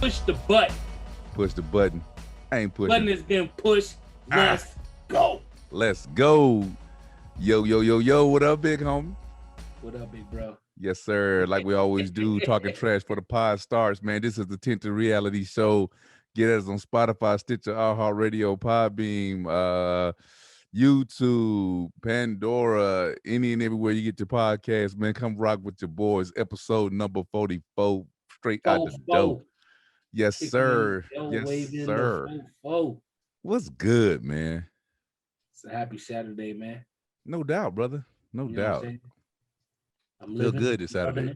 push the button. Push the button. I ain't pushing. Button has been pushed. Let's go. Let's go. Yo. What up, big homie? What up, big bro? Yes, sir. Like we always do, talking trash for the pod starts, man. This is the Tinted reality show. Get us on Spotify, Stitcher, iHeartRadio, Podbeam, YouTube, Pandora, any and everywhere you get your podcast, man. Come rock with your boys. Episode number 44, straight out the dope. Yes, sir. Yes, sir. What's good, man? It's a happy Saturday, man. No doubt, brother. No doubt. I'm feel good this Saturday.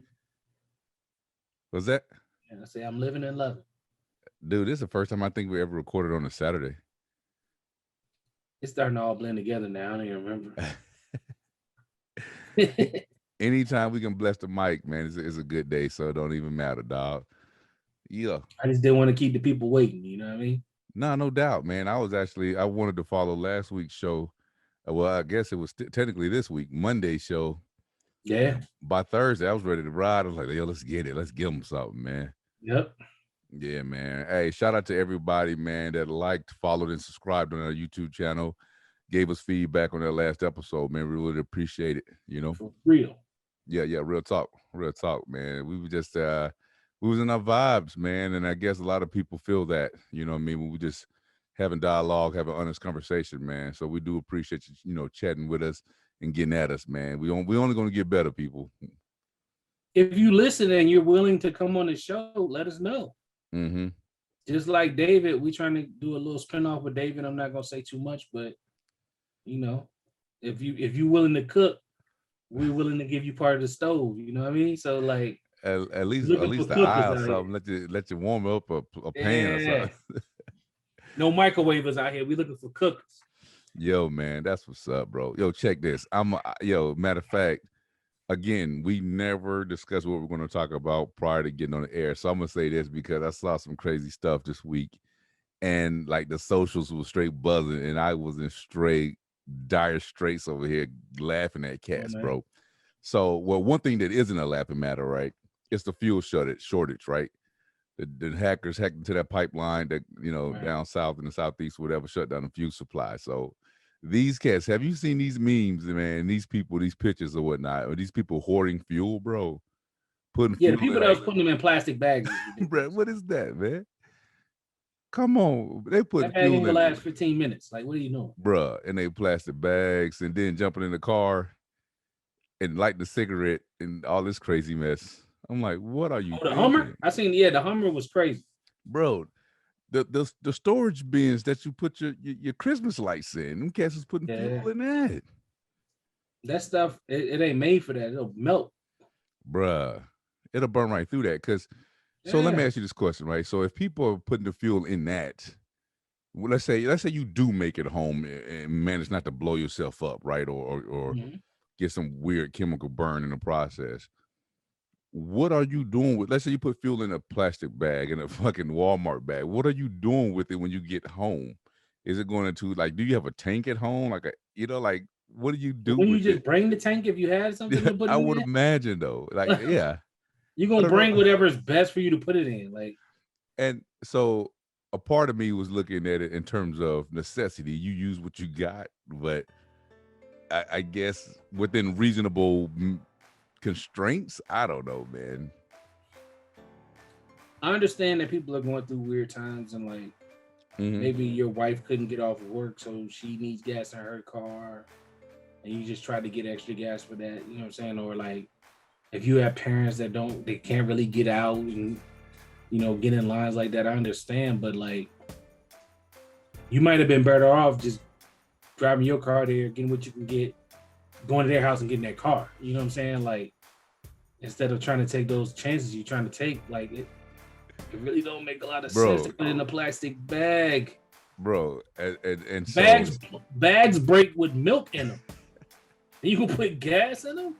What's that? And I say I'm living and loving. Dude, this is the first time I think we ever recorded on a Saturday. It's starting to all blend together now. I don't even remember. Anytime we can bless the mic, man, it's a good day. So it don't even matter, dog. Yeah. I just didn't want to keep the people waiting. You know what I mean? No doubt, man. I wanted to follow last week's show. Well, I guess it was technically this week, Monday's show. Yeah. By Thursday, I was ready to ride. I was like, yo, let's get it. Let's give them something, man. Yep. Yeah, man. Hey, shout out to everybody, man, that liked, followed, and subscribed on our YouTube channel. Gave us feedback on that last episode, man. We really appreciate it, you know? For real. Yeah, real talk, man. We were just, we was in our vibes, man, and I guess a lot of people feel that, you know what I mean? When we just having dialogue, having honest conversation, man. So we do appreciate you, you know, chatting with us and getting at us, man. We only going to get better, people. If you listen and you're willing to come on the show, let us know. Mm-hmm. Just like David, we trying to do a little spinoff with David. I'm not going to say too much, but you know, if you willing to cook, we're willing to give you part of the stove. You know what I mean? So like, at least the aisle or something. Let you warm up a pan or something. No microwavers out here. We looking for cookers. Yo, man, that's what's up, bro. Yo, check this. Matter of fact, again, we never discussed what we're going to talk about prior to getting on the air. So I'm going to say this because I saw some crazy stuff this week and like the socials was straight buzzing and I was in dire straits over here laughing at cats, bro. So, well, one thing that isn't a laughing matter, right? It's the fuel shortage, right? The hackers hacked into that pipeline that, you know, down south in the southeast, whatever, shut down the fuel supply. So these cats, have you seen these memes, man? These people, these pictures or whatnot, or these people hoarding fuel, bro? The people that was putting them in plastic bags. Bro, what is that, man? Come on. They put that bag ain't gonna last 15 minutes. Like, what are you doing? Bruh, and they plastic bags and then jumping in the car and lighting the cigarette and all this crazy mess. I'm like, what are you the Hummer? I seen, the Hummer was crazy. Bro, the storage bins that you put your Christmas lights in, them cats is putting fuel in that. That stuff, it ain't made for that. It'll melt. Bruh, it'll burn right through that. So let me ask you this question, right? So if people are putting the fuel in that, well, let's say you do make it home and manage not to blow yourself up, right? Or get some weird chemical burn in the process. What are you doing with, let's say you put fuel in a plastic bag, in a fucking Walmart bag. What are you doing with it when you get home? Is it going to, like, do you have a tank at home? Like, what do you do when you just bring the tank if you had something to put I would imagine, though. Like, yeah. You're going to bring whatever's best for you to put it in. Like, and so a part of me was looking at it in terms of necessity. You use what you got, but I guess within reasonable constraints, I don't know, man. I understand that people are going through weird times and like maybe your wife couldn't get off of work, so she needs gas in her car and you just try to get extra gas for that, you know what I'm saying? Or like if you have parents that they can't really get out and, you know, get in lines like that, I understand, but like you might have been better off just driving your car there, getting what you can get, going to their house and getting that car. You know what I'm saying? Like, instead of trying to take those chances you're trying to take, like it really don't make a lot of sense to put in a plastic bag. Bro, and bags break with milk in them. And you can put gas in them?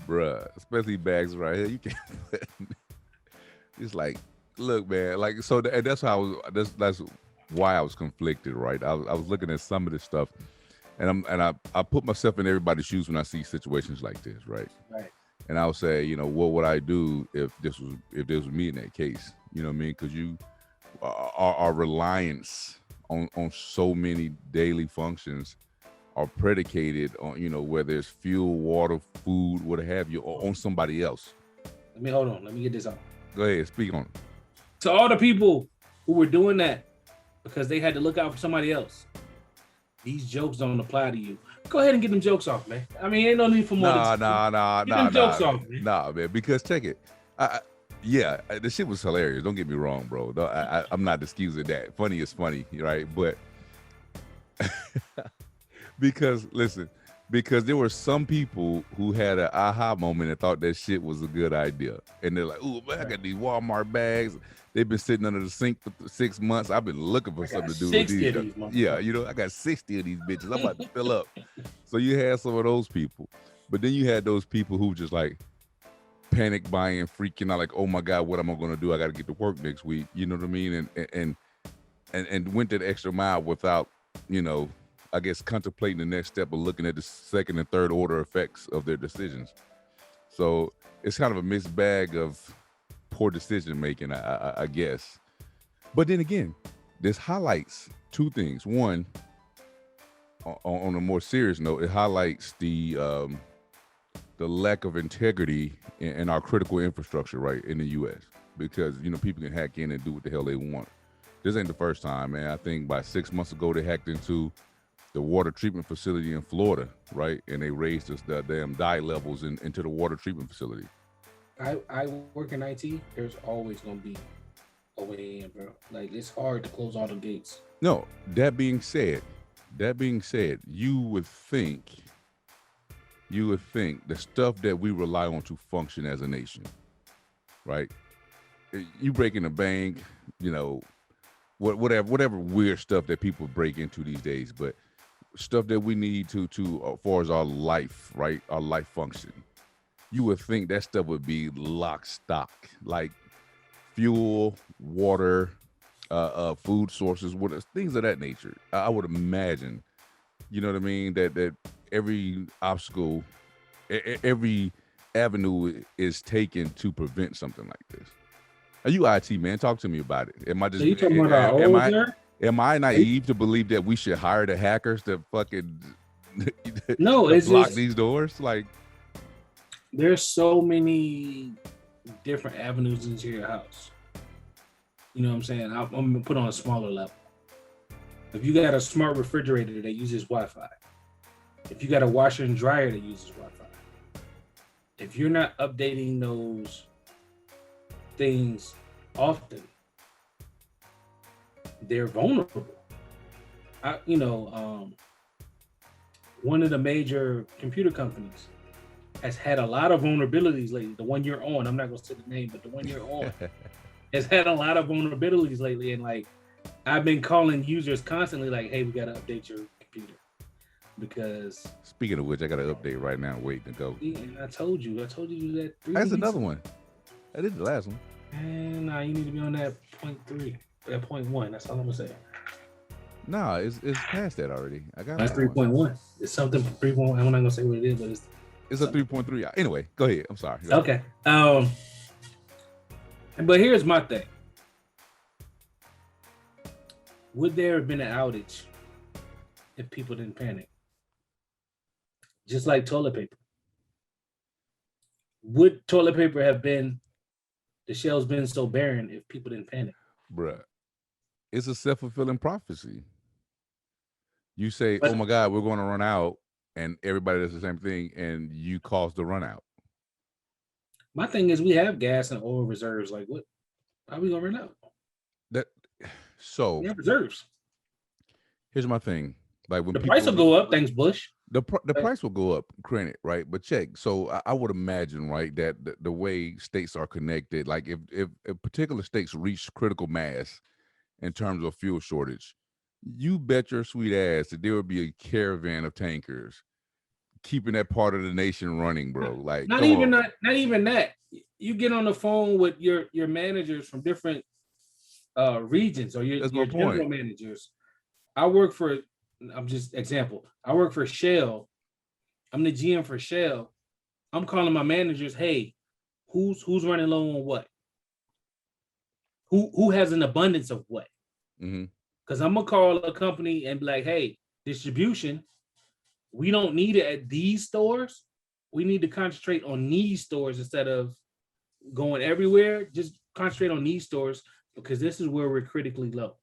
Bruh, especially bags right here. You can't put it's like, look, man, like, so that's how that's why I was conflicted, right? I was looking at some of this stuff, and I put myself in everybody's shoes when I see situations like this, right? Right. And I'll say, you know, what would I do if this was me in that case, You know what I mean? Because you our reliance on so many daily functions are predicated on, you know, whether it's fuel, water, food, what have you, or on somebody else. Hold on. Let me get this out. Go ahead, speak on it. To all the people who were doing that because they had to look out for somebody else, these jokes don't apply to you. Go ahead and get them jokes off, man. I mean, ain't no need for more. Nah, jokes off, man. Nah, man. Because check it. The shit was hilarious. Don't get me wrong, bro. I'm not excusing that. Funny is funny, right? But because there were some people who had an aha moment and thought that shit was a good idea, and they're like, "Ooh, man, I got these Walmart bags. They've been sitting under the sink for 6 months. I've been looking for something to do with these. Yeah, you know, I got 60 of these bitches. I'm about to fill up." So you had some of those people, but then you had those people who just like panic buying, freaking out, like, "Oh my God, what am I going to do? I got to get to work next week." You know what I mean? And went that extra mile without, you know, I guess contemplating the next step of looking at the second and third order effects of their decisions. So it's kind of a mixed bag of poor decision making, I guess. But then again, this highlights two things. One, on a more serious note, it highlights the lack of integrity in our critical infrastructure, right, in the U.S. Because, you know, people can hack in and do what the hell they want. This ain't the first time, man. I think about 6 months ago they hacked into the water treatment facility in Florida, right? And they raised the damn dye levels into the water treatment facility. I work in IT. There's always gonna be a way in, bro. Like, it's hard to close all the gates. No, that being said, you would think the stuff that we rely on to function as a nation, right? You break in a bank, you know, whatever weird stuff that people break into these days, but stuff that we need to as far as our life, right? Our life function. You would think that stuff would be lock stock, like fuel, water, food sources, things of that nature. I would imagine, you know what I mean, that every obstacle, every avenue is taken to prevent something like this. Are you IT, man? Talk to me about it. Am I just? So you talking about am I naive to believe that we should hire the hackers to fucking it's block just, these doors? Like, there's so many different avenues into your house. You know what I'm saying? I'm gonna put on a smaller level. If you got a smart refrigerator that uses Wi-Fi, if you got a washer and dryer that uses Wi-Fi, if you're not updating those things often, they're vulnerable. One of the major computer companies has had a lot of vulnerabilities lately. The one you're on, I'm not going to say the name, but the one you're on has had a lot of vulnerabilities lately. And like, I've been calling users constantly like, "Hey, we got to update your computer." Because speaking of which, I got an update right now, waiting to go. Yeah, I told you that. That's another one. I did the last one. And nah, you need to be on that 0.3, that 0.1. That's all I'm gonna say. Nah, it's past that already. I got. That's 3.1. It's something 3.1. I'm not gonna say what it is, but it's a 3.3. Anyway, go ahead. I'm sorry. Okay. But here's my thing. Would there have been an outage if people didn't panic? Just like toilet paper. Would toilet paper have been, the shelves been so barren if people didn't panic? Bruh, it's a self-fulfilling prophecy. You say, "Oh my God, we're going to run out," and everybody does the same thing, and you cause the run out. My thing is, we have gas and oil reserves. Like, what? How are we gonna run out? We have reserves. Here's my thing. Like, when the price will go up, thanks Bush. The price will go up, granted, right? But check. So I would imagine, right, that the way states are connected, like if particular states reach critical mass in terms of fuel shortage, you bet your sweet ass that there would be a caravan of tankers keeping that part of the nation running, bro. Like, not even that. You get on the phone with your managers from different regions, or your general managers. I work for. I'm just example. I work for Shell. I'm the GM for Shell. I'm calling my managers. Hey, who's running low on what? who has an abundance of what? Mm-hmm. Because I'm gonna call a company and be like, hey, distribution, we don't need it at these stores. We need to concentrate on these stores instead of going everywhere. Just concentrate on these stores because this is where we're critically low.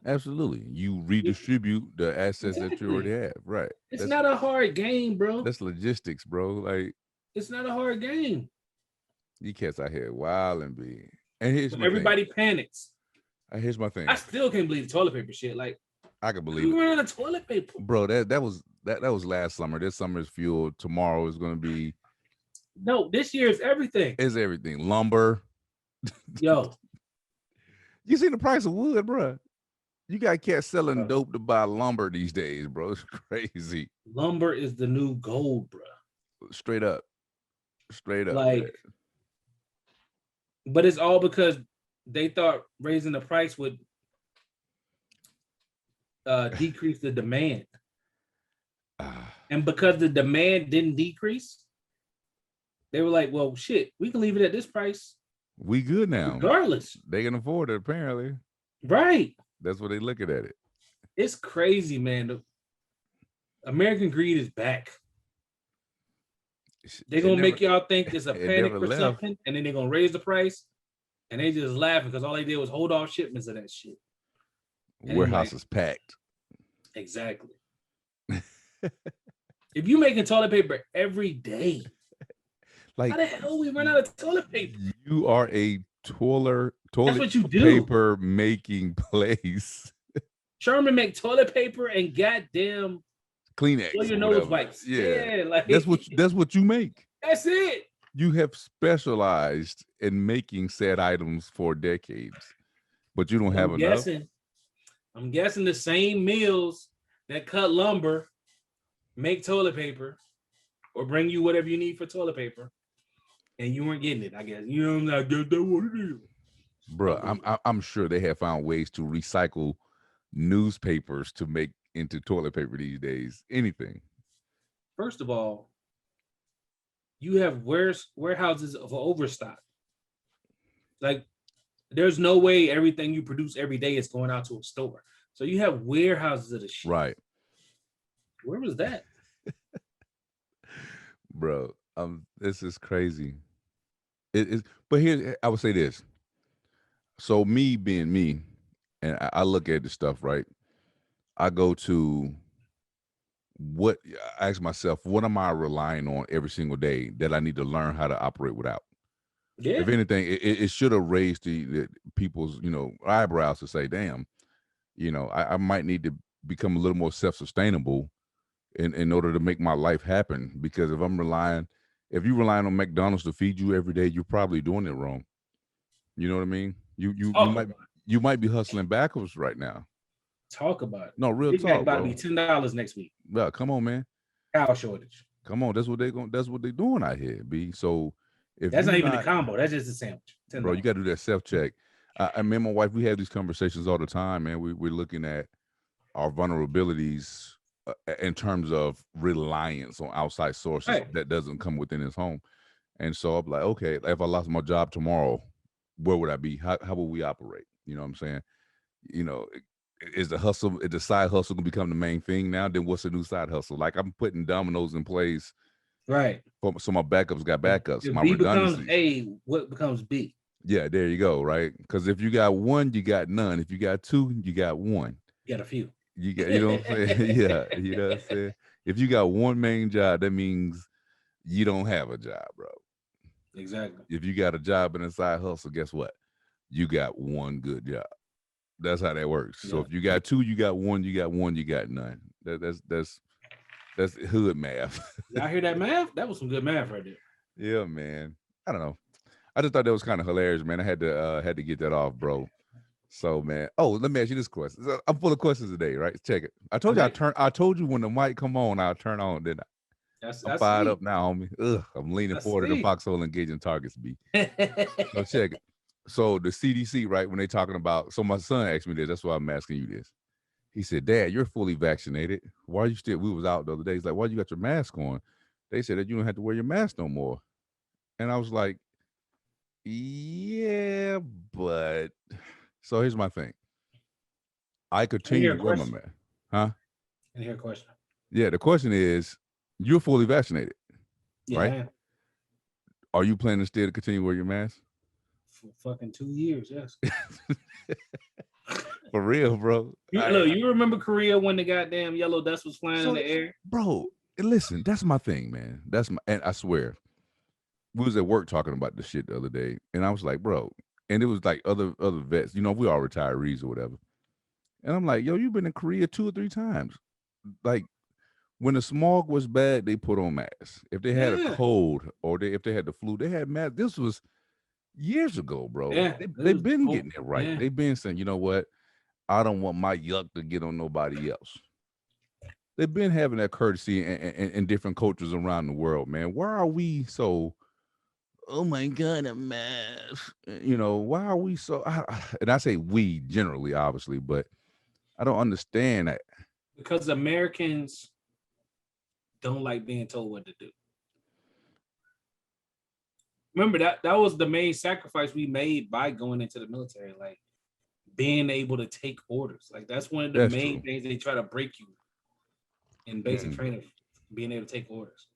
Absolutely. You redistribute the assets that you already Exactly. have. Right. It's not a hard game, bro. That's logistics, bro. Like, it's not a hard game. You cats out here wild and big. And here's But my everybody thing. panics. Here's my thing. I still can't believe the toilet paper shit. Like, I can believe we it. ran out of toilet paper, bro. That was last summer. This summer is fuel. Tomorrow is going to be. No, this year is everything. It's everything. Lumber. Yo, you seen the price of wood, bro? You got cats selling dope to buy lumber these days, bro. It's crazy. Lumber is the new gold, bro. Straight up. Like, man. But it's all because they thought raising the price would decrease the demand. And because the demand didn't decrease, they were like, well, shit, we can leave it at this price. We good now. Regardless. They can afford it, apparently. Right. That's what they looking at it. It's crazy, man. The American greed is back. They're going to make y'all think there's a panic or something, and then they're going to raise the price, and they just laughing because all they did was hold off shipments of that shit. Warehouse is packed. Exactly. If you making toilet paper every day, like, how the hell we run out of toilet paper? You are a toilet paper making place. Sherman make toilet paper and goddamn Kleenex. Blow your nose wipes. Yeah, like that's what you make. That's it. You have specialized in making said items for decades, but you don't have enough. I'm guessing the same mills that cut lumber make toilet paper or bring you whatever you need for toilet paper, and you weren't getting it. I guess you know, I guess that's what it is. Bro, I'm sure they have found ways to recycle newspapers to make into toilet paper these days. Anything. First of all, you have warehouses of overstock. Like, there's no way everything you produce every day is going out to a store. So you have warehouses of the shit. Right. Where was that? Bro, this is crazy. It is, but here I would say this. So me being me, and I look at the stuff, right? I go to I ask myself, what am I relying on every single day that I need to learn how to operate without? Yeah. If anything, it should have raised the people's, eyebrows to say, damn, I might need to become a little more self-sustainable in order to make my life happen. Because if you're relying on McDonald's to feed you every day, you're probably doing it wrong. You know what I mean? You might be hustling backwards right now. Talk about it. No, real Big talk, about to be $10 next week. Yeah, come on, man. Cow shortage. Come on, that's what they're doing out here, B. So if that's not even a combo, that's just a sandwich. $10. Bro, you got to do that self-check. Me and my wife, we have these conversations all the time, man. We're looking at our vulnerabilities in terms of reliance on outside sources that doesn't come within his home. And so I'm like, okay, if I lost my job tomorrow, where would I be? How would we operate? You know what I'm saying? Is the side hustle gonna become the main thing now? Then what's the new side hustle? Like, I'm putting dominoes in place, right? So my backups got backups. If my B becomes A, what becomes B? Yeah, there you go. Right? Because if you got one, you got none. If you got two, you got one. You got a few. You know what I'm saying? Yeah, you know what I'm saying. If you got one main job, that means you don't have a job, bro. Exactly. If you got a job and a side hustle, guess what? You got one good job. That's how that works. Yeah. So if you got two, you got one, you got none. That's hood math. Y'all hear that math? That was some good math right there. Yeah, man. I don't know. I just thought that was kind of hilarious, man. I had to get that off, bro. So, man. Oh, let me ask you this question. I'm full of questions today, right? Check it. I told you I told you when the mic come on, I'll turn on, didn't I? I'm fired up now, homie. I'm leaning forward to the foxhole engaging targets, B. So check it. So the CDC, right, when they talking about, so my son asked me this, that's why I'm asking you this. He said, Dad, you're fully vaccinated. Why are you still, we was out the other day. He's like, why you got your mask on? They said that you don't have to wear your mask no more. And I was like, Yeah, but so here's my thing. I I continue hear to a wear my question. mask. Huh? I hear a question. Yeah, the question is, you're fully vaccinated, Yeah, I right? am. Are you planning still to continue to wear your mask? For fucking 2 years, yes. For real, bro. Look, you remember Korea when the goddamn yellow dust was flying in So, the air? bro, listen, that's my thing, man. And I swear, we was at work talking about this shit the other day, and I was like, bro, and it was like other vets, we all retirees or whatever. And I'm like, yo, you've been in Korea 2 or 3 times. Like, when the smog was bad, they put on masks. If they had a Yeah. cold or if they had the flu, they had masks. This was years ago, bro. Yeah. They've been getting it right. Yeah. They've been saying, you know what? I don't want my yuck to get on nobody else. They've been having that courtesy in different cultures around the world, man. Why are we so, oh my God, a mask? Why are we so, and I say we generally, obviously, but I don't understand that. Because Americans don't like being told what to do. Remember that was the main sacrifice we made by going into the military, like being able to take orders. Like that's one of the That's main true. things they try to break you in basic training, being able to take orders.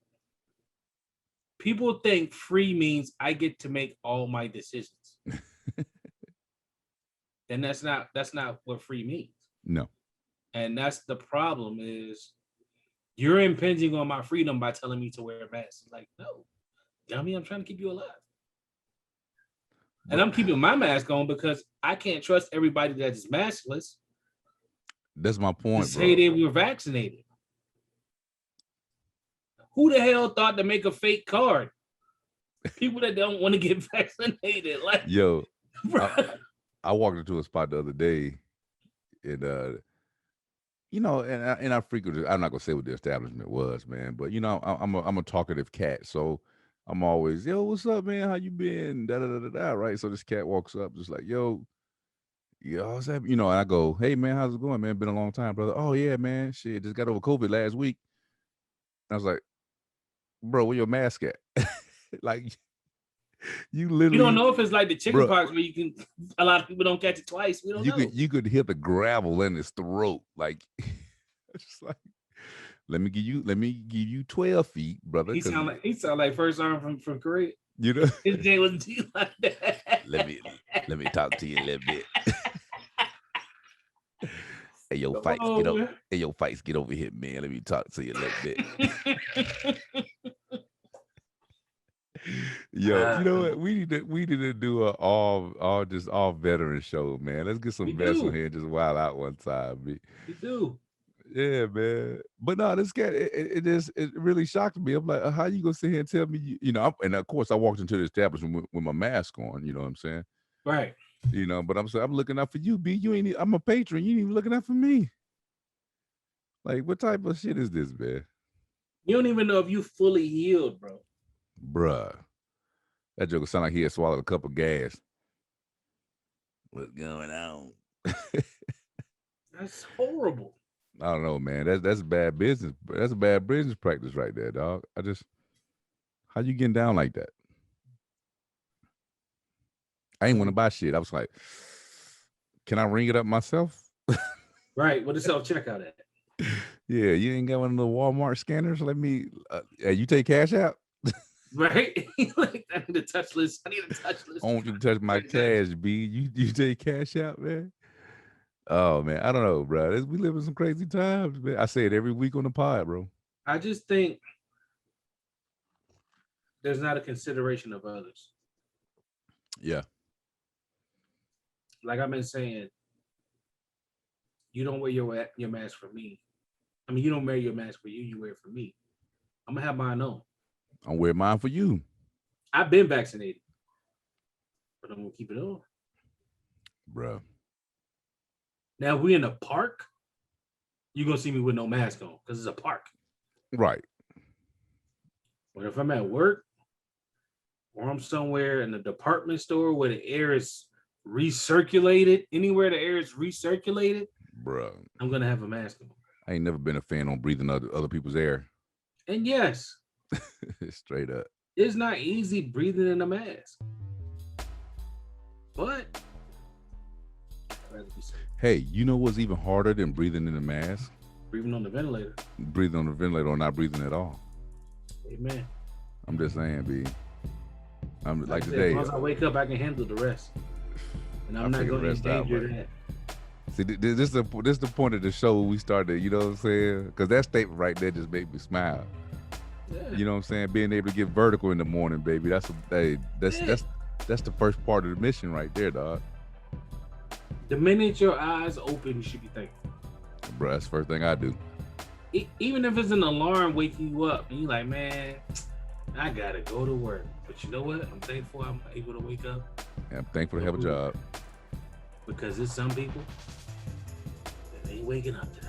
People think free means I get to make all my decisions. And that's not what free means. No. And that's the problem is you're impinging on my freedom by telling me to wear a mask. Like, no, dummy, I'm trying to keep you alive. And I'm keeping my mask on because I can't trust everybody that is maskless. That's my point, to say bro. they were vaccinated. Who the hell thought to make a fake card? People that don't want to get vaccinated. Like, yo, I walked into a spot the other day, and and I frequently. I'm not gonna say what the establishment was, man, but I'm a talkative cat, so I'm always, yo, what's up, man? How you been? Da da da da da. Right. So this cat walks up, just like, yo, what's that? And I go, hey man, how's it going, man? Been a long time, brother. Oh yeah, man. Shit, just got over COVID last week. I was like, bro, where your mask at? Like, you we don't literally, know if it's like the chicken bro. pox where you can. A lot of people don't catch it twice. We don't know. You could hear the gravel in his throat, like, just like, let me give you 12 feet, brother. He sound like first arm from Korea. His day was like that. let me talk to you a little bit. Hey, yo, Fikes, get up. Hey, yo, Fikes, get over here, man. Let me talk to you a little bit. Yo, you know what? We need to do a all veteran show, man. Let's get some vets on here and just wild out one time. We do. Yeah, man. But no, this cat, it really shocked me. I'm like, how you gonna sit here and tell me, and of course I walked into the establishment with my mask on, you know what I'm saying? Right. But I'm saying, I'm looking out for you, B. I'm a patron. You ain't even looking out for me. Like, what type of shit is this, man? You don't even know if you fully healed, bro. Bruh. That joker sound like he had swallowed a cup of gas. What's going on? That's horrible. I don't know, man. That's bad business. That's a bad business practice right there, dog. How you getting down like that? I ain't want to buy shit. I was like, can I ring it up myself? Right. What is self-checkout at? Yeah, you ain't got one of the Walmart scanners? Let me, you take cash out? Right? Like, I need a touchless. I want you to touch my cash, B. You take cash out, man? Oh, man. I don't know, bro. We live in some crazy times, man. I say it every week on the pod, bro. I just think there's not a consideration of others. Yeah. Like I've been saying, you don't wear your mask for me. I mean, you don't wear your mask for you. You wear it for me. I'm going to have mine on. I'm wear mine for you. I've been vaccinated, but I'm going to keep it on. Bro. Now, if we in a park, you're going to see me with no mask on because it's a park. Right. But if I'm at work or I'm somewhere in a department store where the air is recirculated, anywhere the air is recirculated, bro, I'm going to have a mask on. I ain't never been a fan on breathing other people's air. And yes, straight up, it's not easy breathing in a mask. But I'd rather be safe. Hey, you know what's even harder than breathing in the mask? Breathing on the ventilator. Breathing on the ventilator or not breathing at all. Amen. I'm just saying, B. I'm like As today. long as I wake up, I can handle the rest, and I'm not going to endanger that. See, this is the point of the show we started. You know what I'm saying? Because that statement right there just made me smile. Yeah. You know what I'm saying? Being able to get vertical in the morning, baby. That's the first part of the mission right there, dog. The minute your eyes open, you should be thankful. Bro, that's the first thing I do. Even if it's an alarm waking you up, and you're like, man, I gotta go to work. But you know what? I'm thankful I'm able to wake up. Yeah, I'm thankful to have a job. Because there's some people that ain't waking up today.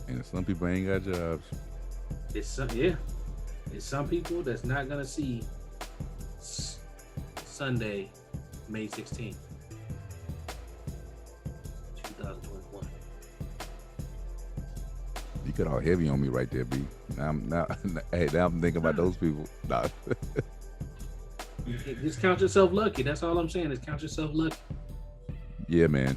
And some people ain't got jobs. It's some people that's not gonna see Sunday, May 16th, 2021. You got all heavy on me right there, B. Now I'm thinking about those people. Nah. Just count yourself lucky. That's all I'm saying. Is count yourself lucky. Yeah, man.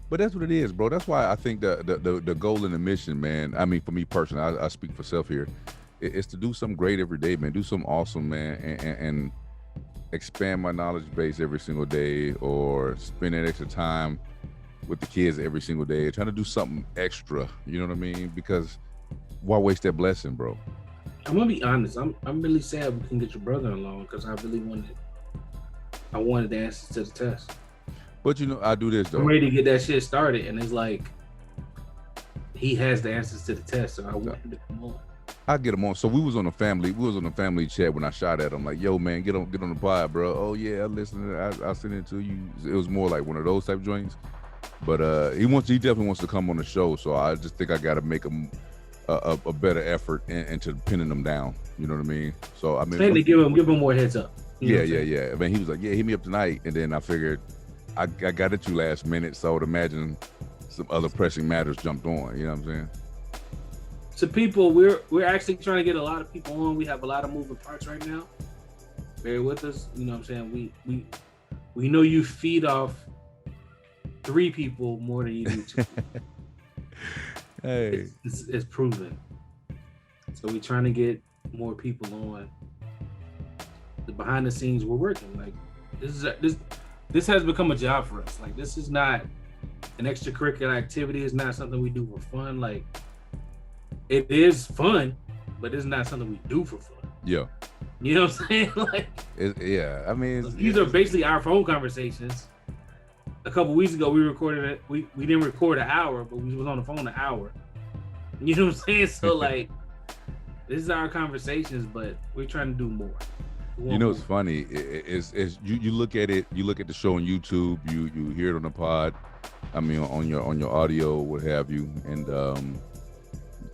But that's what it is, bro. That's why I think the goal and the mission, man. I mean, for me personally, I speak for self here. It's to do something great every day, man. Do something awesome, man, and expand my knowledge base every single day, or spend that extra time with the kids every single day, trying to do something extra. You know what I mean? Because why waste that blessing, bro? I'm gonna be honest. I'm really sad we couldn't get your brother along, because I really wanted the answers to the test. But you know, I do this though. I'm ready to get that shit started, and it's like he has the answers to the test, so I want him to come on. I get him on. So we was on a family chat when I shot at him. Like, yo, man, get on the pod, bro. Oh yeah, I listened. I sent it to you. It was more like one of those type joints. But he definitely wants to come on the show. So I just think I got to make him a better effort into pinning them down. You know what I mean? So I mean, to give him more heads up. Yeah. I mean, he was like, yeah, hit me up tonight, and then I figured I got at you last minute, so I would imagine some other pressing matters jumped on. You know what I'm saying? To people, we're actually trying to get a lot of people on. We have a lot of moving parts right now. Bear with us. You know what I'm saying? We know you feed off 3 people more than you do 2 people. Hey, it's proven. So we're trying to get more people on. The behind the scenes, we're working. Like this has become a job for us. Like, this is not an extracurricular activity. It's not something we do for fun. Like, it is fun, but it's not something we do for fun. Yeah. You know what I'm saying? Like, yeah. I mean, these are basically our phone conversations. A couple weeks ago, we recorded it. We didn't record an hour, but we was on the phone an hour. You know what I'm saying? So like, this is our conversations, but we're trying to do more. You know, it's funny. Is you look at it. You look at the show on YouTube. You hear it on the pod. I mean, on your audio, what have you, and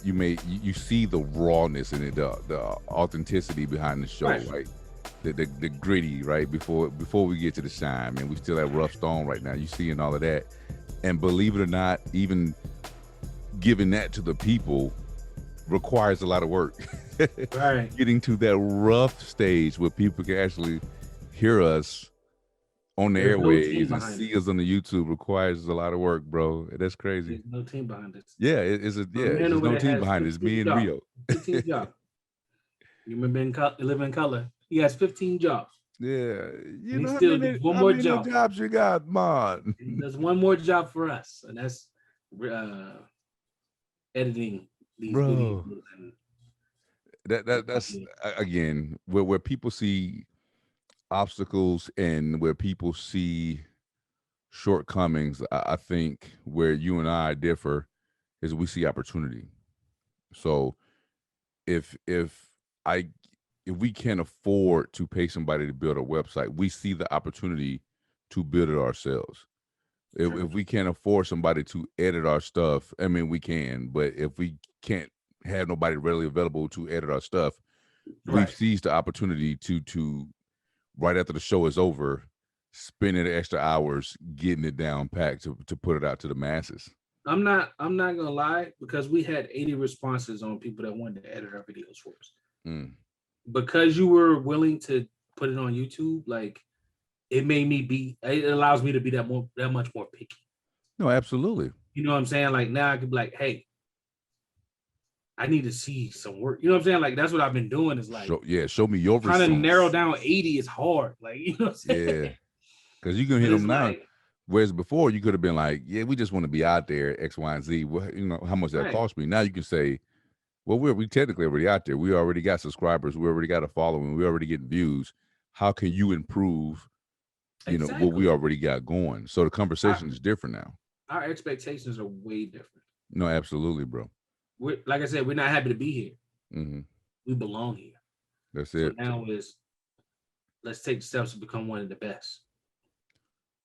you see the rawness in it, the authenticity behind the show, right? The gritty, right? Before we get to the shine, man, we still at rough stone right now. You seeing all of that, and believe it or not, even giving that to the people requires a lot of work. Right. Getting to that rough stage where people can actually hear us on the airwaves and see us on the YouTube requires a lot of work, bro. That's crazy. There's no team behind this. Yeah, there's no team behind this. Me and Rio. 15 jobs. You remember Live in Color? He has 15 jobs. Yeah, you know, still does one more job. Jobs you got, man. There's one more job for us, and that's editing these videos. And that's again where people see obstacles and where people see shortcomings. I think where you and I differ is we see opportunity. So if we can't afford to pay somebody to build a website, we see the opportunity to build it ourselves. If we can't afford somebody to edit our stuff, I mean, we can, but if we can't have nobody readily available to edit our stuff, we've seized the opportunity to right after the show is over, spending the extra hours getting it down packed to put it out to the masses. I'm not gonna lie, because we had 80 responses on people that wanted to edit our videos for us. Because you were willing to put it on YouTube, like, it allows me to be that much more picky. No, absolutely. You know what I'm saying? Like now I can be like, hey, I need to see some work. You know what I'm saying? Like that's what I've been doing is like, show me your trying to receipts. narrow down 80 is hard. Like, you know what I'm saying? Yeah. Because you can hit them now. Like, whereas before you could have been like, yeah, we just want to be out there, X, Y, and Z. Well, you know, how much that cost me. Now you can say, well, we technically already out there. We already got subscribers. We already got a following. We already getting views. How can you improve, you know, what we already got going? So the conversation is different now. Our expectations are way different. No, absolutely, bro. Like I said, we're not happy to be here. Mm-hmm. We belong here. That's it. So now let's take steps to become one of the best.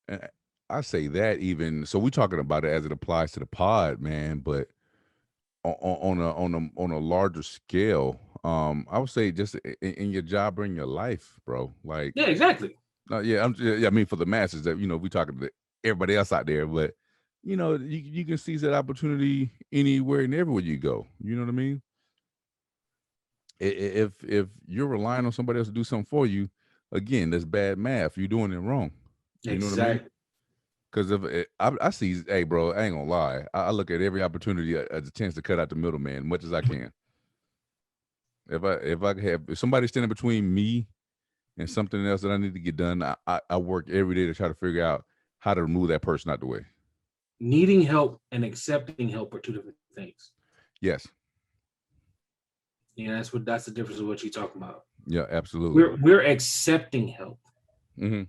And I say that even so, we're talking about it as it applies to the pod, man. But on a larger scale, I would say just in your job or in your life, bro. Like, yeah, exactly. Yeah, I mean, for the masses that, you know, we talking to everybody else out there, but you know, you can seize that opportunity anywhere and everywhere you go. You know what I mean? If you're relying on somebody else to do something for you, again, that's bad math. You're doing it wrong. You know what I mean? Because if I see, hey, bro, I ain't gonna lie. I look at every opportunity as a chance to cut out the middleman as much as I can. If somebody's standing between me and something else that I need to get done, I work every day to try to figure out how to remove that person out the way. Needing help and accepting help are two different things. Yes. Yeah, that's the difference of what you're talking about. Yeah, absolutely. We're accepting help. Mm-hmm.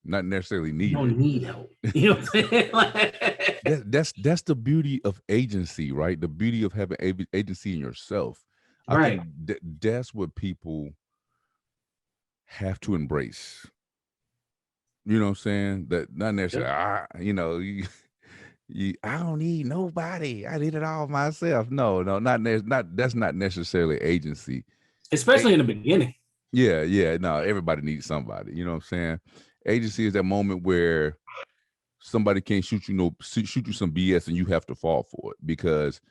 Not necessarily need. You don't need help. You know what I'm saying? Like, that's the beauty of agency, right? The beauty of having agency in yourself. I think that's what people have to embrace. You know what I'm saying? That not necessarily, you know, I don't need nobody. I did it all myself. No, that's not necessarily agency. Especially in the beginning. Yeah. No, everybody needs somebody. You know what I'm saying? Agency is that moment where somebody can't shoot you some BS and you have to fall for it because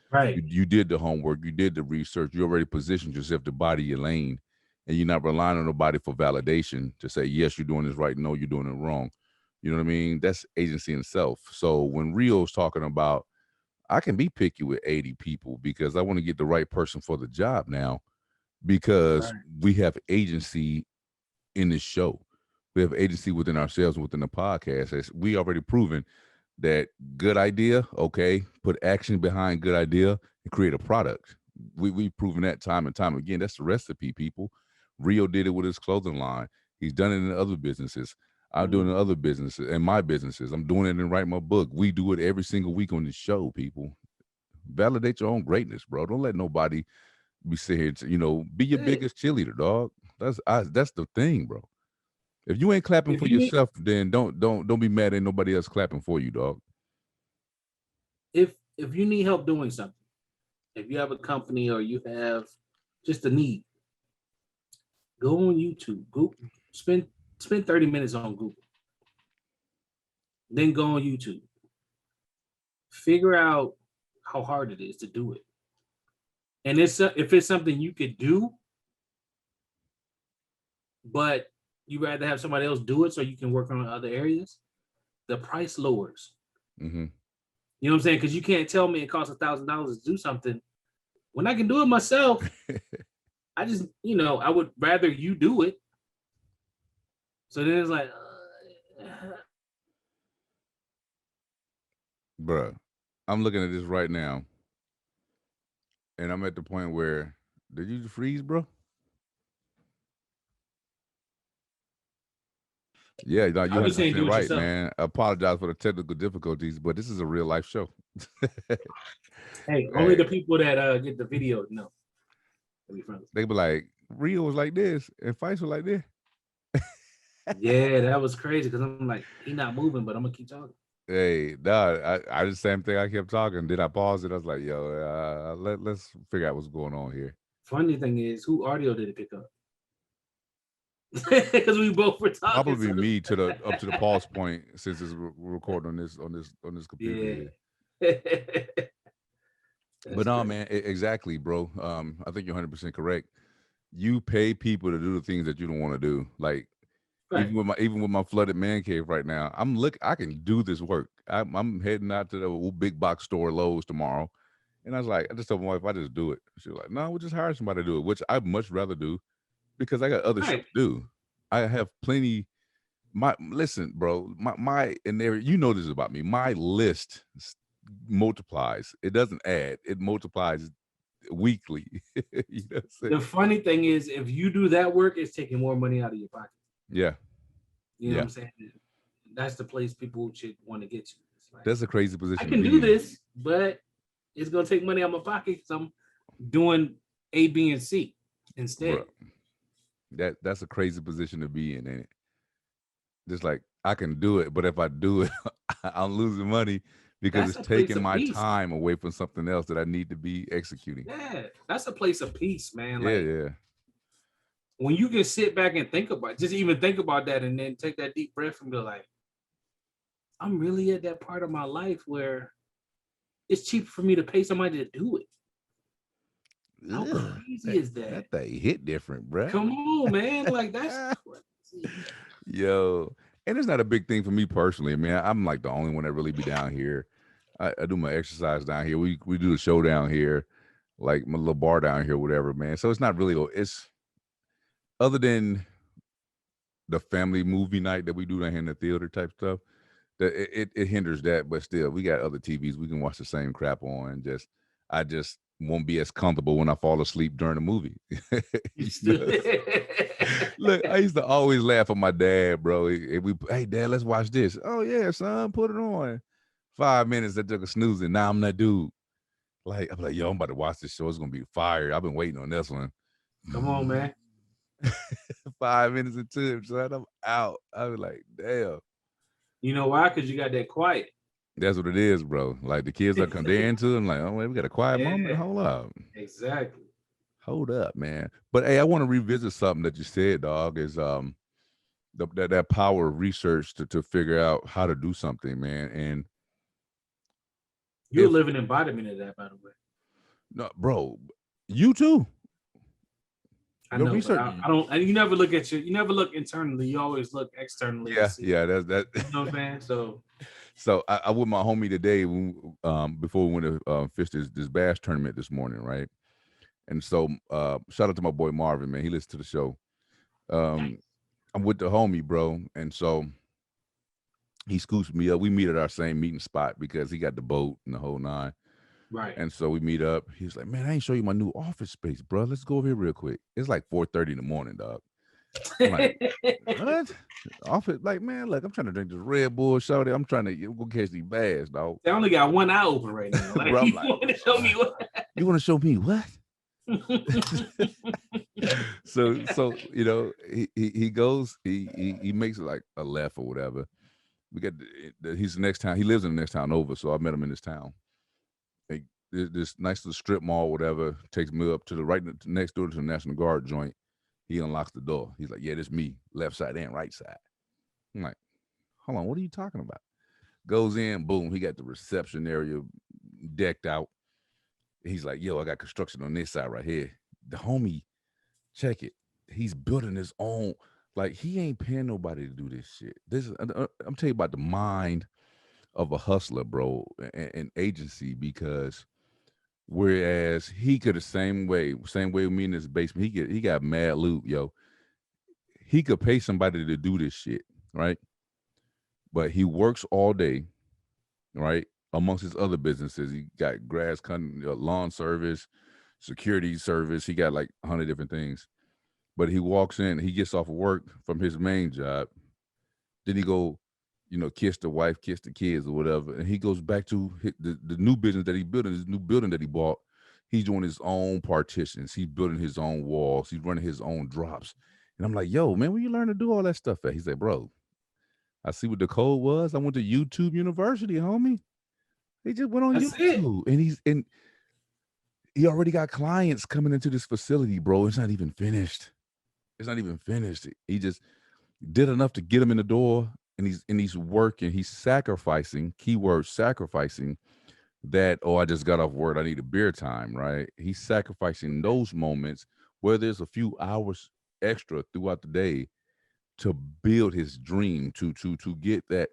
you did the homework, you did the research, you already positioned yourself to body your lane, and you're not relying on nobody for validation to say, yes, you're doing this right, no, you're doing it wrong. You know what I mean? That's agency in itself. So when Rio's talking about, I can be picky with 80 people because I want to get the right person for the job now because we have agency in this show. We have agency within ourselves, within the podcast. As we already proven that good idea, okay, put action behind good idea and create a product. We've proven that time and time again. That's the recipe, people. Rio did it with his clothing line. He's done it in other businesses. I'm doing it in other businesses and my businesses. I'm doing it and writing my book. We do it every single week on this show, people. Validate your own greatness, bro. Don't let nobody be sit here to, you know, be your biggest cheerleader, dog. That's the thing, bro. If you ain't clapping for yourself, then don't be mad at nobody else clapping for you, dog. If you need help doing something, if you have a company or you have just a need, go on YouTube. Go spend 30 minutes on Google. Then go on YouTube. Figure out how hard it is to do it. And if it's something you could do, but you rather have somebody else do it so you can work on other areas, the price lowers. Mm-hmm. You know what I'm saying? Because you can't tell me it costs $1,000 to do something when I can do it myself. I just, you know, I would rather you do it. So then it's like, bruh, I'm looking at this right now, and I'm at the point where, did you freeze, bro? Yeah, no, you 100% right, man. I apologize for the technical difficulties, but this is a real life show. Hey, only the people that get the video know. They be like, Rio was like this, and Fikes was like this. Yeah, that was crazy because I'm like, he not moving, but I'm gonna keep talking. Hey, no, I the same thing. I kept talking. Then I paused it. I was like, yo, let's figure out what's going on here. Funny thing is, who audio did it pick up? Because we both were talking. Probably me to the up to the pause point since it's recording on this computer. Yeah. But no, man, exactly, bro. I think you're 100% correct. You pay people to do the things that you don't want to do. Like, Right. Even with my flooded man cave right now, I can do this work. I'm heading out to the big box store Lowe's tomorrow, and I just told my wife I just do it. She was like, no, we'll just hire somebody to do it, which I'd much rather do because I got other shit Right. to do. I have plenty. Listen, bro, my and there, you know this about me. My list multiplies. It doesn't add. It multiplies weekly. You know what I'm saying? The funny thing is, if you do that work, it's taking more money out of your pocket. Yeah. You know Yeah. what I'm saying? That's the place people should want to get to. It's like, That's a crazy I position to can be do in. this, but it's gonna take money out of my pocket because I'm doing A, B, and C Bro, instead. that's a crazy position to be in, ain't it? Just like I can do it, but if I do it, I'm losing money because That's it's a place taking of my peace. time away from something else that I need to be executing. Yeah, that's a place of peace, man. Yeah, Like yeah. when you can sit back and think about, just even think about that, and then take that deep breath and be like, I'm really at that part of my life where it's cheap for me to pay somebody to do it. How Ugh, crazy is that? that thing hit different, bruh. Come on, man. Like that's crazy. Yo, and it's not a big thing for me personally. I mean, I'm like the only one that really be down here. I do my exercise down here. We do the show down here, like my little bar down here, whatever, man. So it's not really. It's other than the family movie night that we do down here in the theater type stuff. That it hinders that, but still, we got other TVs we can watch the same crap on. I just won't be as comfortable when I fall asleep during the movie. You You still know? Look, I used to always laugh at my dad, bro. Hey, Dad, let's watch this. Oh yeah, son, put it on. 5 minutes, I took a snooze, and now I'm that dude. Like I'm like, yo, I'm about to watch this show. It's gonna be fire. I've been waiting on this one. come on, man. 5 minutes into it, son, I'm out. I was like, damn. You know why? Because you got that quiet. That's what it is, bro. Like the kids that come there into them, like, oh man, we got a quiet moment. Yeah, Hold up. exactly. Hold up, man. But hey, I want to revisit something that you said, dog, is that power of research to figure out how to do something, man. And You're a if living embodiment of that, by the way. no, bro, you too. I Your know, but research, I don't. You never look at you never look internally. You always look externally to yeah, see. yeah, that's that. You know what I'm saying? So So I with my homie today, before we went to fish this bass tournament this morning, right? And so shout out to my boy Marvin, man. He listens to the show. Um, I'm with the homie, bro, and so he scoops me up. We meet at our same meeting spot because he got the boat and the whole nine. right. And so we meet up. He's like, "Man, I ain't show you my new office space, bro. Let's go over here real quick." It's like 4:30 in the morning, dog. I'm like, "What? Office? Like, man, look, I'm trying to drink this Red Bull, shorty. I'm trying to go catch these bass, dog." They only got one eye open right now. Like Bro, I'm you like, want to show me what? "You want to show me what?" So he goes, he makes like a left or whatever. We got he's the next town. He lives in the next town over, so I met him in this town. Hey, this nice little strip mall, whatever, takes me up to the right next door to the National Guard joint. He unlocks the door. He's like, "Yeah, this me, left side and right side." I'm like, "Hold on, what are you talking about?" Goes in, boom, he got the reception area decked out. He's like, "Yo, I got construction on this side right here." The homie, check it. He's building his own. Like he ain't paying nobody to do this shit. This is I'm telling you about the mind of a hustler, bro, and agency because whereas he could the same way with me in his basement, he got mad loot, yo. He could pay somebody to do this shit, right? But he works all day, right? Amongst his other businesses, he got grass cutting, lawn service, security service. He got like 100 different things. But he walks in, he gets off of work from his main job. Then he go, kiss the wife, kiss the kids or whatever. And he goes back to the new business that he built, his new building that he bought. He's doing his own partitions. He's building his own walls. He's running his own drops. And I'm like, yo, man, where you learn to do all that stuff at? He said, bro, I see what the code was. I went to YouTube University, homie. He just went on That's it. YouTube. And he already got clients coming into this facility, bro. It's not even finished. It's not even finished. He just did enough to get him in the door, and he's working. He's sacrificing. Keyword sacrificing that. Oh, I just got off work. I need a beer time. Right? He's sacrificing those moments where there's a few hours extra throughout the day to build his dream, to get that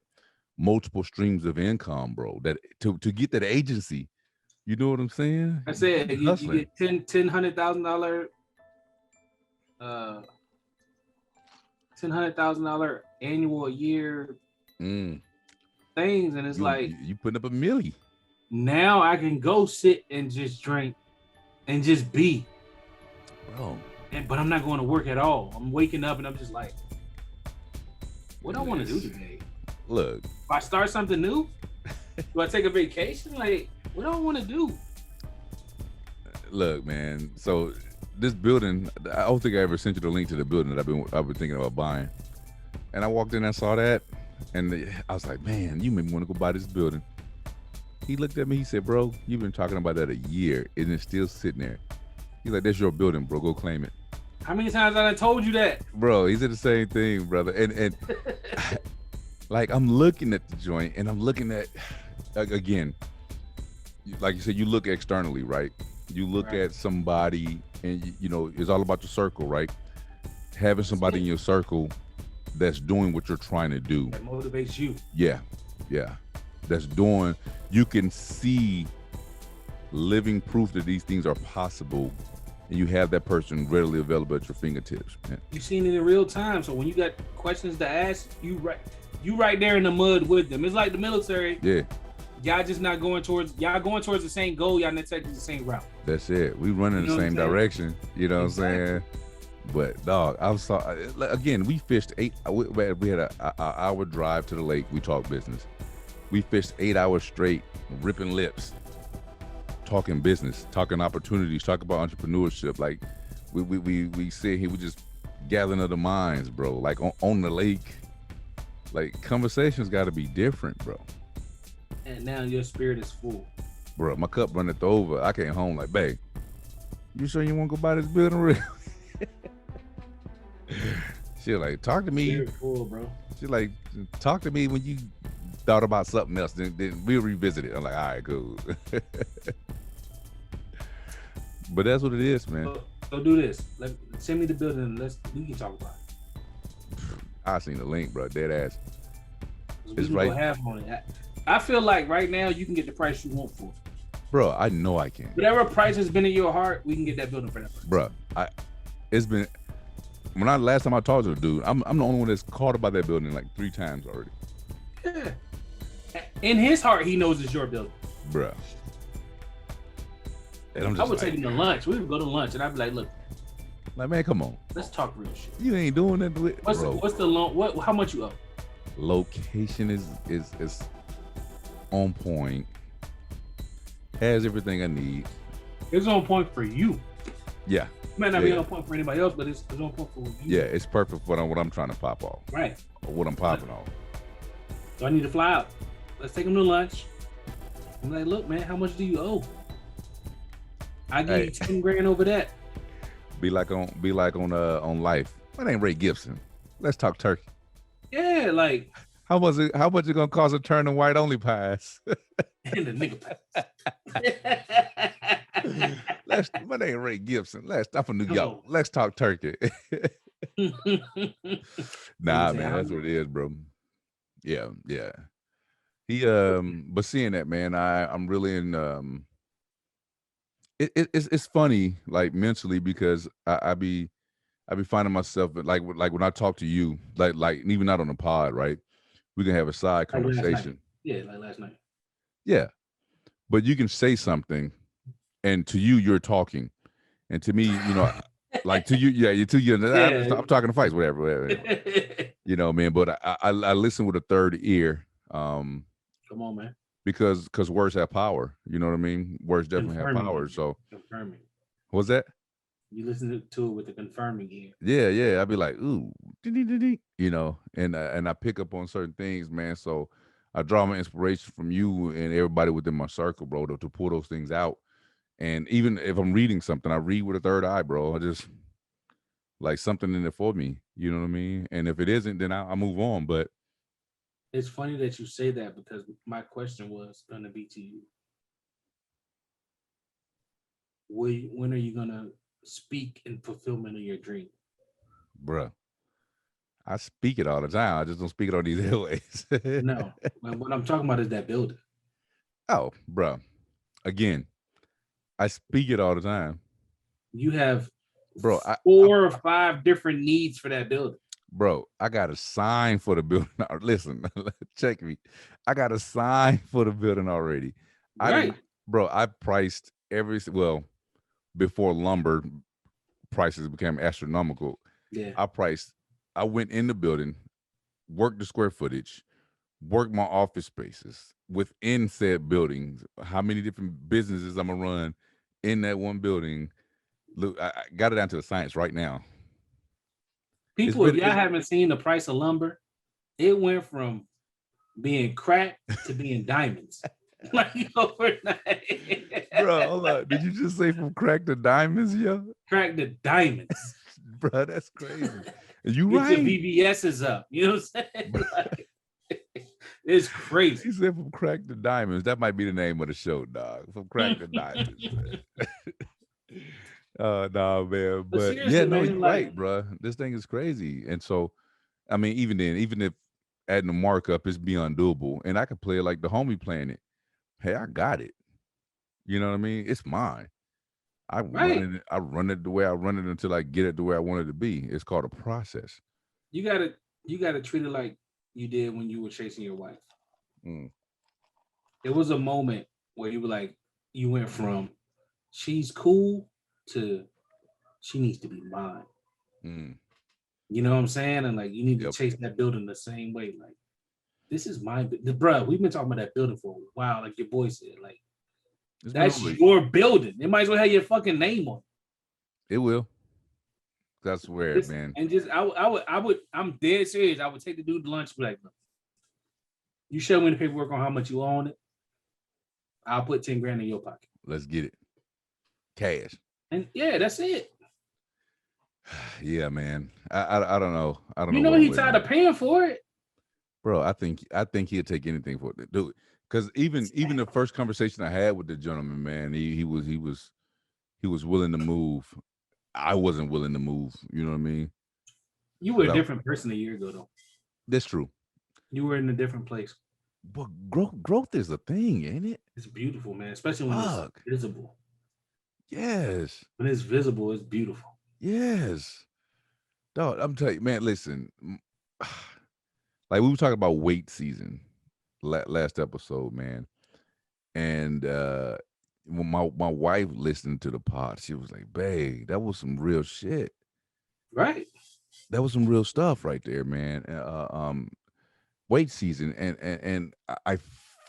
multiple streams of income, bro. That to get that agency. You know what I'm saying? I said He's you hustling. get $100,000 uh $100,000 annual a year Mm. things, and it's You like you putting up a milli. now I can go sit and just drink and just be, Bro. but I'm not going to work at all. I'm waking up and I'm just like, what do I want to do today? Look. If I start something new, do I take a vacation? Like, what do I want to do? Look, man. So this building, I don't think I ever sent you the link to the building that I've been thinking about buying. And I walked in and saw that, and I was like, man, you made me want to go buy this building. He looked at me. He said, bro, you've been talking about that a year, and it's still sitting there. He's like, that's your building, bro. Go claim it. How many times have I told you that? Bro, he said the same thing, brother. And like, I'm looking at the joint, and I'm looking at, again, like you said, you look externally, right? You look at somebody, and you know, it's all about the circle, right? Having somebody in your circle that's doing what you're trying to do. That motivates you. Yeah. That's doing, you can see living proof that these things are possible, and you have that person readily available at your fingertips, man. You've seen it in real time. So when you got questions to ask, you right there in the mud with them. It's like the military. Yeah. Y'all just not going towards the same goal. Y'all not taking the same route. That's it. We run in the same direction. You know what I'm saying? But dog, I'm sorry. Again, we fished we had an hour drive to the lake. We talked business. We fished 8 hours straight, ripping lips, talking business, talking opportunities, talking about entrepreneurship. Like we sit here, we just gathering of the minds, bro. Like on the lake, like conversations got to be different, bro. And now your spirit is full, bro. My cup runneth over. I came home like, babe, you sure you want to go buy this building real? She like, talk to me. Spirit full, bro. She like, talk to me when you thought about something else. Then we'll revisit it. I'm like, all right, cool. But that's what it is, man. So do this. Send me the building and we can talk about it. I seen the link, bro. Dead ass. It's right. Half on it. I feel like right now you can get the price you want for it. Bro, I know I can. Whatever price has been in your heart, we can get that building for that price. Bro, it's been, last time I talked to the dude, I'm the only one that's called about that building like 3 times already. Yeah. In his heart, he knows it's your building. Bro. And I would take him to lunch. We would go to lunch, and I'd be like, "Look, man, come on. Let's talk real shit. You ain't doing that with, what's the loan? How much you owe? Location is on point. Has everything I need. It's on point for you. Yeah. It might not be on point for anybody else, but it's on point for you. Yeah, it's perfect for what I'm trying to pop off. Right. Or what I'm popping off. So I need to fly out. Let's take him to lunch. I'm like, look, man, how much do you owe? I give you 10 grand over that. Be like on Life. My name Ray Gibson. Let's talk turkey. Yeah, like how much it gonna cost a turn in white only pies? And the nigga pies. My name Ray Gibson. I'm from New York. Let's talk turkey. Nah, man, that's what it is, bro. Yeah. He but seeing that, man, I'm really in it's funny, like mentally, because I be finding myself like when I talk to you, like even not on the pod, right? We can have a side conversation. Yeah, like last night. Yeah, but you can say something, and to you, you're talking, and to me, you know, like to you, yeah, to you. I'm talking to Fikes, whatever. You know, man. But I listen with a third ear. Come on, man. Because words have power. You know what I mean? Words definitely have power. So confirming. What's that? You listen to it with the confirming ear. Yeah. I'd be like, ooh, you know, and I pick up on certain things, man. So I draw my inspiration from you and everybody within my circle, bro, to pull those things out. And even if I'm reading something, I read with a third eye, bro. I just like something in it for me. You know what I mean? And if it isn't, then I move on. But it's funny that you say that, because my question was going to be to you. When are you going to speak in fulfillment of your dream? Bruh, I speak it all the time. I just don't speak it on these airways. No, what I'm talking about is that building. Oh, bro. Again, I speak it all the time. You have Bro, 4 or 5 different needs for that building. Bro, I got a sign for the building. Listen, check me. I got a sign for the building already. Right. I priced before lumber prices became astronomical. Yeah. I went in the building, worked the square footage, worked my office spaces within said buildings, how many different businesses I'm gonna run in that one building. Look, I got it down to the science right now. People, if y'all haven't seen the price of lumber, it went from being crack to being diamonds. Like overnight. Bro, hold on. Did you just say from crack to diamonds, yo? Crack to diamonds. Bro, that's crazy. You Get right. your VVS's up. You know what I'm saying? Like, it's crazy. He said from crack to diamonds. That might be the name of the show, dog. From crack to diamonds. Nah, man. But yeah, no, you're right, bro. This thing is crazy. And so, I mean, even if adding the markup is beyond doable, and I could play it like the homie playing it. Hey, I got it. You know what I mean? It's mine. I run it the way I run it until I get it the way I want it to be. It's called a process. You gotta treat it like you did when you were chasing your wife. It was a moment where you were like, you went from she's cool to she needs to be mine. You know what I'm saying? And like you need to chase that building the same way. Like, this is my bro. We've been talking about that building for a while, like your boy said. Like, that's your building. It might as well have your fucking name on it. It will. That's where, man. And just I'm dead serious. I would take the dude to lunch, be like, look, you show me the paperwork on how much you own it. I'll put 10 grand in your pocket. Let's get it. Cash. And yeah, that's it. Yeah, man. I don't know. I don't know. You know he's tired of paying for it. Bro, I think he'd take anything for it. Do it. Because even the first conversation I had with the gentleman, man, he was willing to move. I wasn't willing to move. You know what I mean? You were a different person a year ago, though. That's true. You were in a different place. But growth is a thing, ain't it? It's beautiful, man. Especially when it's visible. Yes. When it's visible, it's beautiful. Yes. Dog, I'm telling you, man, listen. Like we were talking about weight season last episode, man. And when my wife listened to the pod, she was like, babe, that was some real shit. Right. That was some real stuff right there, man. Weight season. And I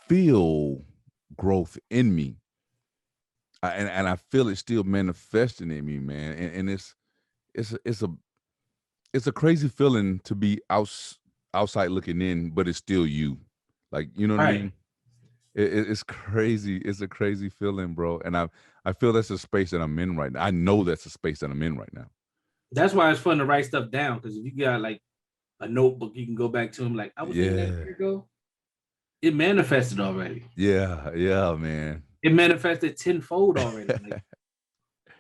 feel growth in me. And I feel it still manifesting in me, man. And it's a crazy feeling to be outside looking in, but it's still you. Like, you know what I mean? It's crazy. It's a crazy feeling, bro. And I feel that's a space that I'm in right now. I know that's a space that I'm in right now. That's why it's fun to write stuff down, because if you got like a notebook, you can go back to him like, I was thinking that a year ago. It manifested already. Yeah, man. It manifested tenfold already. Like,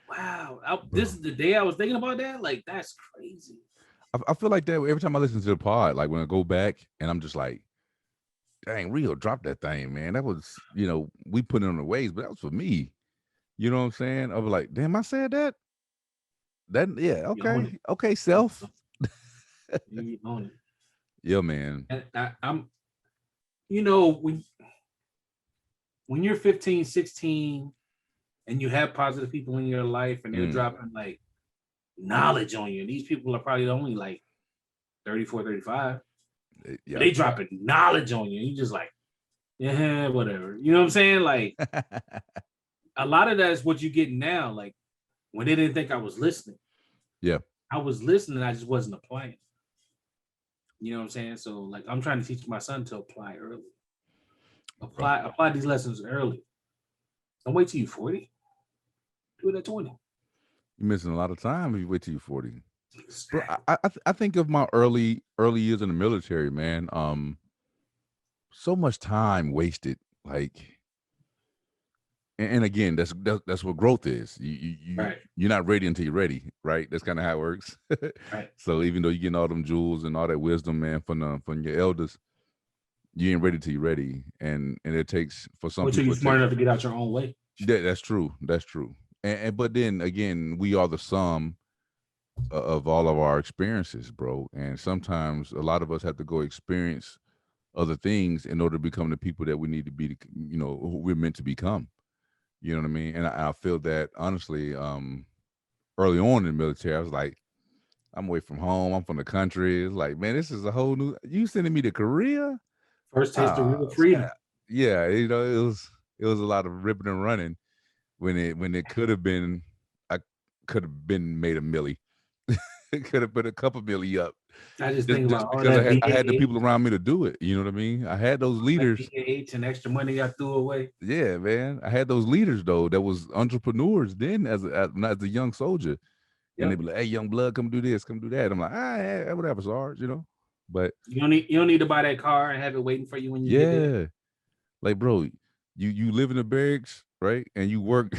wow. This is the day I was thinking about that. Like, that's crazy. I feel like that every time I listen to the pod, like when I go back and I'm just like, dang, Rio dropped that thing, man. That was, we put it on the waves, but that was for me. You know what I'm saying? I was like, damn, I said that? Yeah, okay. Okay, self. You own it. Yeah, man. And I'm when you're 15, 16 and you have positive people in your life and they're dropping like knowledge on you, and these people are probably only like 34, 35. Yeah. They dropping knowledge on you. And you just like, yeah, whatever. You know what I'm saying? Like, a lot of that is what you get now. Like, when they didn't think I was listening. Yeah. I was listening. I just wasn't applying. You know what I'm saying? So, like, I'm trying to teach my son to apply early. Apply these lessons early. Don't wait till you're 40. Do it at 20. You're missing a lot of time if you wait till you're 40. Bro, I think of my early years in the military, man. So much time wasted. Like, And again, that's what growth is. Right. You're not ready until you're ready, right? That's kind of how it works. Right. So even though you're getting all them jewels and all that wisdom, man, from your elders, you ain't ready till you're ready. And it takes, for some Until people, you're it smart takes. enough to get out your own way. That's true. That's true. And but then again, we are the sum of all of our experiences, bro. And sometimes a lot of us have to go experience other things in order to become the people that we need to be, who we're meant to become. You know what I mean? And I feel that honestly, early on in the military, I was like, I'm away from home. I'm from the country. It's like, man, this is a whole new. You sending me to Korea? First taste of real Snap. freedom. Yeah, it was a lot of ripping and running when it could have been. I could have been made a millie. It could have put a couple millie up. I just Just, think just about all because I that had I had the VAH, people around me to do it. You know what I mean? I had those that leaders. VAH and extra money I threw away. Yeah, man. I had those leaders though that was entrepreneurs then as a young soldier. And they'd Yep. be like, "Hey, young blood, come do this, come do that." I'm like, yeah, whatever, Sarge. But You don't need to buy that car and have it waiting for you when you get there. yeah, like, bro, you live in the barracks, right? And you work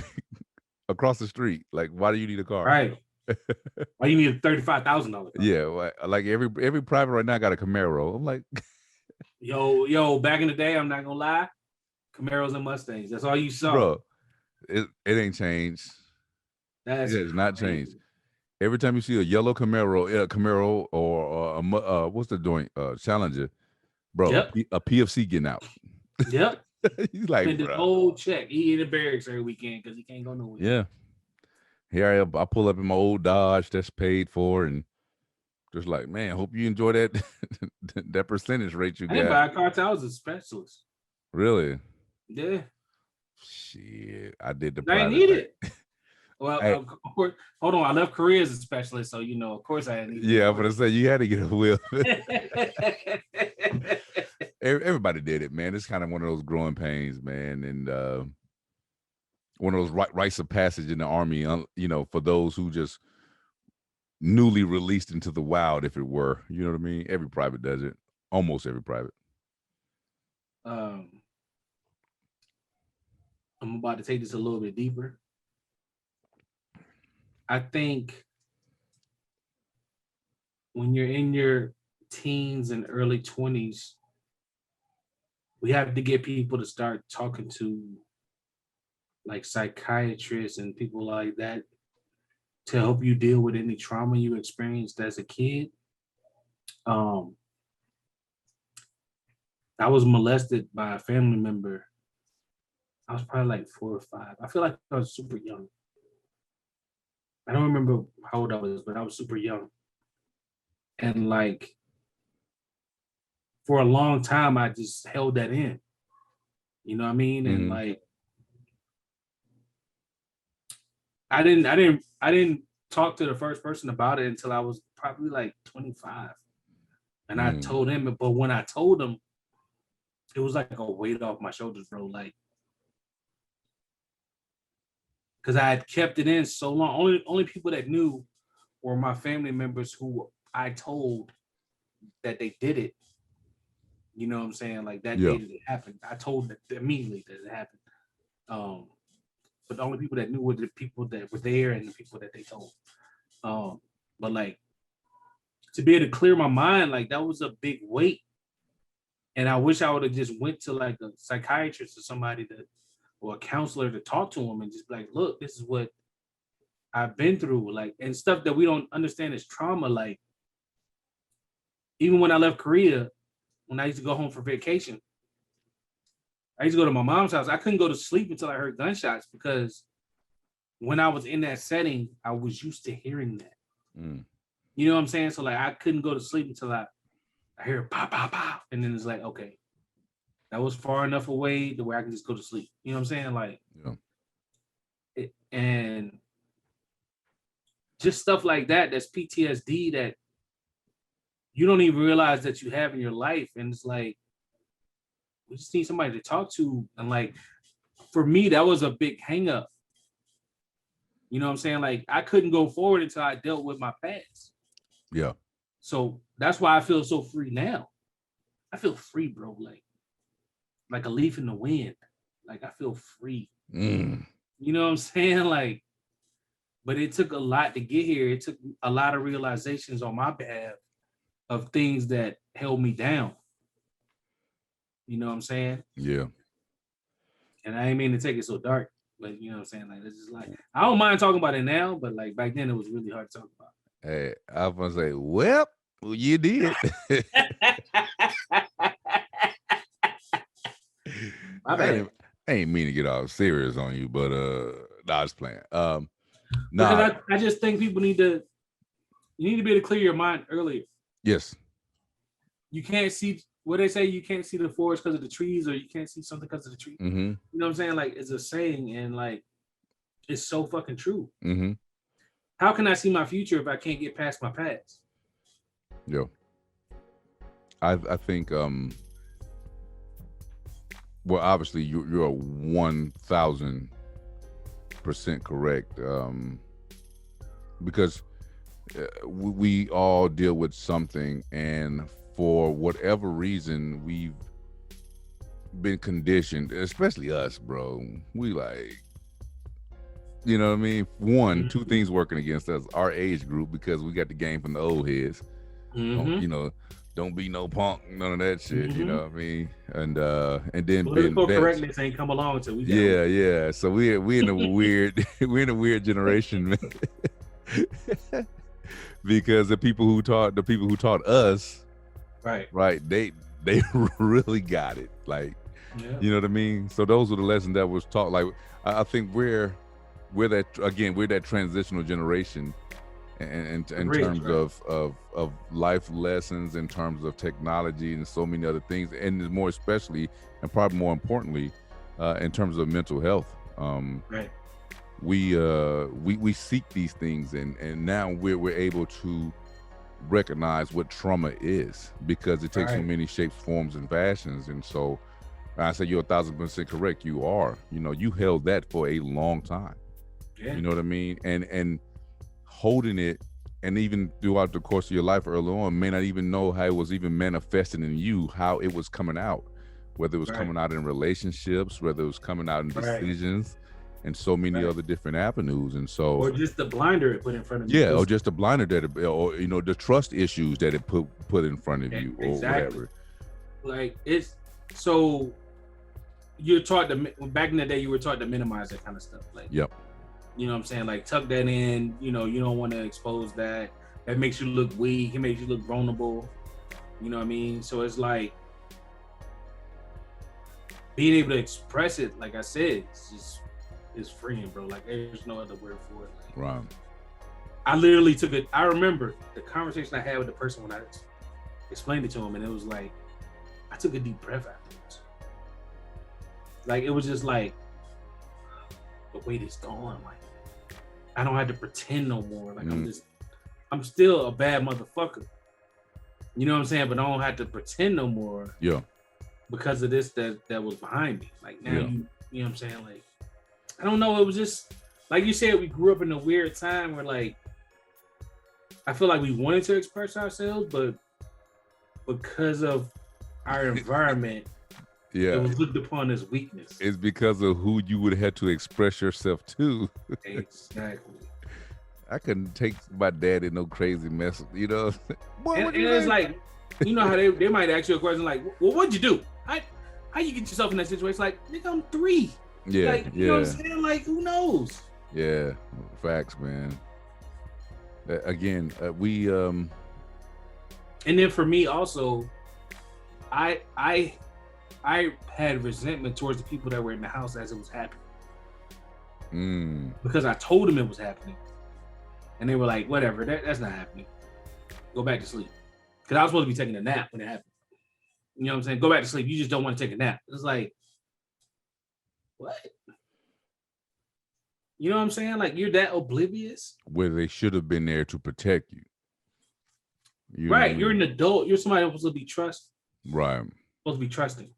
across the street. Like, why do you need a car? Right. Why you need a $35,000 car? Yeah, like every private right now got a Camaro. I'm like, Yo, back in the day, I'm not gonna lie, Camaros and Mustangs. That's all you saw. bro, it ain't changed. That's It has not changed. crazy. Every time you see a yellow Camaro or what's the joint Challenger, bro, Yep. a PFC getting out. Yep. He's like, Spend his bro, whole check. He in the barracks every weekend because he can't go nowhere. yeah. Here I pull up in my old Dodge that's paid for, and just like, man, hope you enjoy that that percentage rate you I didn't got. buy a car till I was a specialist. Really? Yeah. Shit, I did the I didn't private need thing. it. Well, Hey, of course, hold on. I left Korea as a specialist, so of course I didn't need yeah, I'm gonna say you had to get a wheel. it. Everybody did it, man. It's kind of one of those growing pains, man, and one of those rites of passage in the army. For those who just newly released into the wild, if it were. You know what I mean? Every private does it. Almost every private. I'm about to take this a little bit deeper. I think when you're in your teens and early 20s, we have to get people to start talking to like psychiatrists and people like that to help you deal with any trauma you experienced as a kid. Um, I was molested by a family member. I was probably like 4 or 5. I feel like I was super young. I don't remember how old I was, but I was super young. And like for a long time, I just held that in. You know what I mean? And like I didn't talk to the first person about it until I was probably like 25. And I told him, but when I told him, it was like a weight off my shoulders, bro. Like, because I had kept it in so long. Only people that knew were my family members who I told that they did it. You know what I'm saying? Like that day that it happened, I told them immediately that it happened. But the only people that knew were the people that were there and the people that they told. But like to be able to clear my mind, like that was a big weight. And I wish I would have just went to like a psychiatrist or somebody or a counselor to talk to them and just be like, look, this is what I've been through, like, and stuff that we don't understand is trauma. Like, even when I left Korea, when I used to go home for vacation, I used to go to my mom's house. I couldn't go to sleep until I heard gunshots because when I was in that setting, I was used to hearing that. You know what I'm saying? So like, I couldn't go to sleep until I hear pop, pop, pop, and then it's like, okay, that was far enough away to where I can just go to sleep. You know what I'm saying? Like, and just stuff like that. That's PTSD that you don't even realize that you have in your life, and it's like we just need somebody to talk to. And like for me, that was a big hang up. You know what I'm saying? Like I couldn't go forward until I dealt with my past. Yeah. So that's why I feel so free now. I feel free, bro. Like a leaf in the wind. Like I feel free. Mm. You know what I'm saying? Like, but it took a lot to get here. It took a lot of realizations on my behalf of things that held me down. You know what I'm saying? Yeah. And I ain't mean to take it so dark, but you know what I'm saying? Like, it's just like, I don't mind talking about it now, but like back then it was really hard to talk about. Hey, I was gonna say, well, you did. My bad. I ain't mean to get all serious on you, but nah, I was playing. Because I just think people need to be able to clear your mind earlier. Yes. You can't see what they say, you can't see the forest because of the trees, or you can't see something because of the tree. Mm-hmm. You know what I'm saying? Like, it's a saying, and like it's so fucking true. Mm-hmm. How can I see my future if I can't get past my past? Yeah. I think well, obviously you're 1,000% correct, because we all deal with something, and for whatever reason we've been conditioned, especially us, bro. We like, you know what I mean? Two things working against us: our age group, because we got the game from the old heads. You know, don't be no punk, none of that shit. You know what I mean? And then political correctness ain't come along until we got yeah. So we in a weird we're in a weird generation, man. Because the people who taught us, right, they really got it. Like, you know what I mean? So those were the lessons that was taught. Like, I think we're that transitional generation. And in terms of life lessons, in terms of technology and so many other things, and more especially, and probably more importantly, in terms of mental health. We seek these things, and now we're able to recognize what trauma is, because it takes so many shapes, forms, and fashions. And so I say you're 1,000% correct. You are. You know, you held that for a long time. You know what I mean? And holding it, and even throughout the course of your life early on, may not even know how it was even manifesting in you, how it was coming out, whether it was coming out in relationships, whether it was coming out in decisions, and so many other different avenues. And so, or just the blinder it put in front of you. Yeah, or just the blinder that it, or you know, the trust issues that it put in front of you, or whatever. Like, it's so you're taught to, back in the day, you were taught to minimize that kind of stuff. Like, you know what I'm saying? Like, tuck that in, you know, you don't want to expose that. That makes you look weak. It makes you look vulnerable. You know what I mean? So it's like being able to express it, like I said, it's freeing, bro. Like, there's no other word for it. Like, I literally took it. I remember the conversation I had with the person when I explained it to him, and it was like, I took a deep breath afterwards. Like, it was just like, the weight is gone. Like, I don't have to pretend no more. Like, I'm still a bad motherfucker. You know what I'm saying? But I don't have to pretend no more. Yeah. Because of this that was behind me. Like, now you know what I'm saying? Like, I don't know. It was just, like you said, we grew up in a weird time where, like, I feel like we wanted to express ourselves, but because of our environment, it was looked upon as weakness. It's because of who you would have to express yourself to. Exactly. I couldn't take my dad in no crazy mess, you know. And it's like, you know how they might ask you a question like, well, what'd you do? How you get yourself in that situation? Like, nigga, I'm 3. Yeah, like, you know what I'm saying? Like, who knows? Yeah, facts, man. Again, we and then for me also, I had resentment towards the people that were in the house as it was happening. Because I told them it was happening. And they were like, whatever, that's not happening. Go back to sleep. Because I was supposed to be taking a nap when it happened. You know what I'm saying? Go back to sleep. You just don't want to take a nap. It's like, what? You know what I'm saying? Like, you're that oblivious. Where they should have been there to protect you. Right. You're an adult. You're somebody supposed to be trusted. Right. Supposed to be trusting.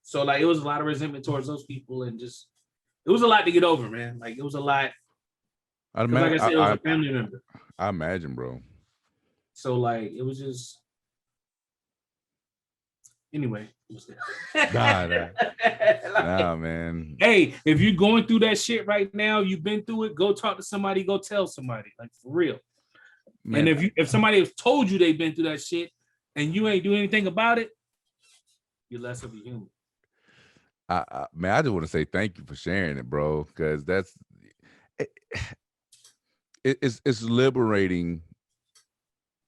So, like, it was a lot of resentment towards those people, and just, it was a lot to get over, man. Like, it was a lot. Like I said, it was a family member. I imagine, bro. So, like, it was just, anyway, it was there. Nah, man. Hey, if you're going through that shit right now, you've been through it, go talk to somebody, go tell somebody, like for real. Man, and if somebody has told you they've been through that shit and you ain't doing anything about it, you're less of a human. Man, I just want to say thank you for sharing it, bro, because it's liberating,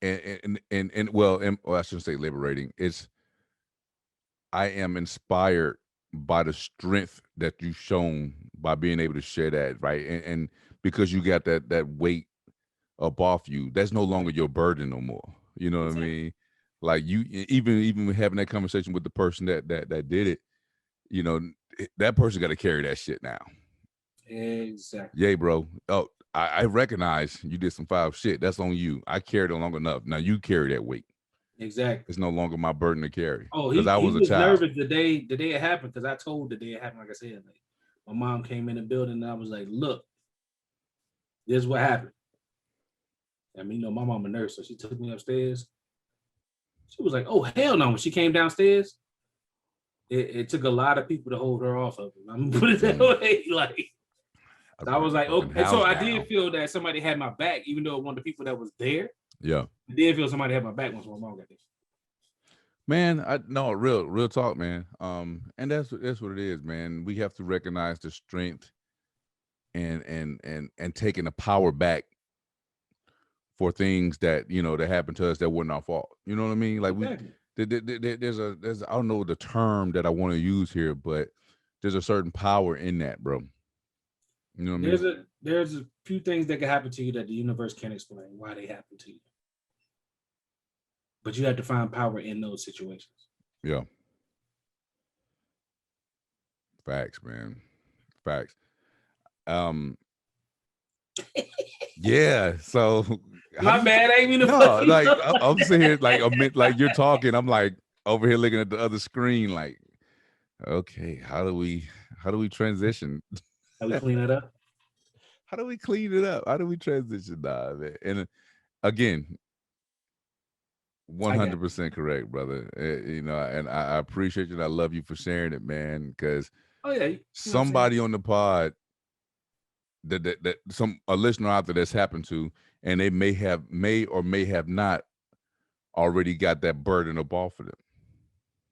and well, I shouldn't say liberating. I am inspired by the strength that you've shown by being able to share that, right? And because you got that weight up off you, that's no longer your burden no more. You know what I mean? Like you, even having that conversation with the person that did it, you know, that person got to carry that shit now. Exactly. Yay, bro. Oh, I recognize you did some foul shit. That's on you. I carried it long enough. Now you carry that weight. Exactly. It's no longer my burden to carry. Oh, because I was a child. nervous the day it happened, because I told the day it happened. Like I said, like my mom came in the building and I was like, "Look, this is what happened." I mean, my mom a nurse, so she took me upstairs. She was like, "Oh hell no!" When she came downstairs, it took a lot of people to hold her off of it. I'm gonna put it that way. Like, I was like, "Okay." So I did feel that somebody had my back, even though one of the people that was there. Yeah, I did feel somebody had my back once my mom got there. Man, real talk, man. And that's what it is, man. We have to recognize the strength and taking the power back for things that that happened to us that weren't our fault. You know what I mean? Like exactly. there's I don't know the term that I want to use here, but there's a certain power in that, bro. You know what I mean? There's a few things that can happen to you that the universe can't explain why they happen to you. But you have to find power in those situations. Yeah. Facts, man. Facts. Yeah. So my bad, I ain't mean to no, like I'm sitting here like you're talking. I'm like over here looking at the other screen, like, okay, how do we transition? How we clean it up? How do we clean it up? How do we transition? Nah, man. And again, 100% correct, brother. And I appreciate you and I love you for sharing it, man. Because somebody on the pod that a listener out there that's happened to, and they may or may have not already got that burden up off of them.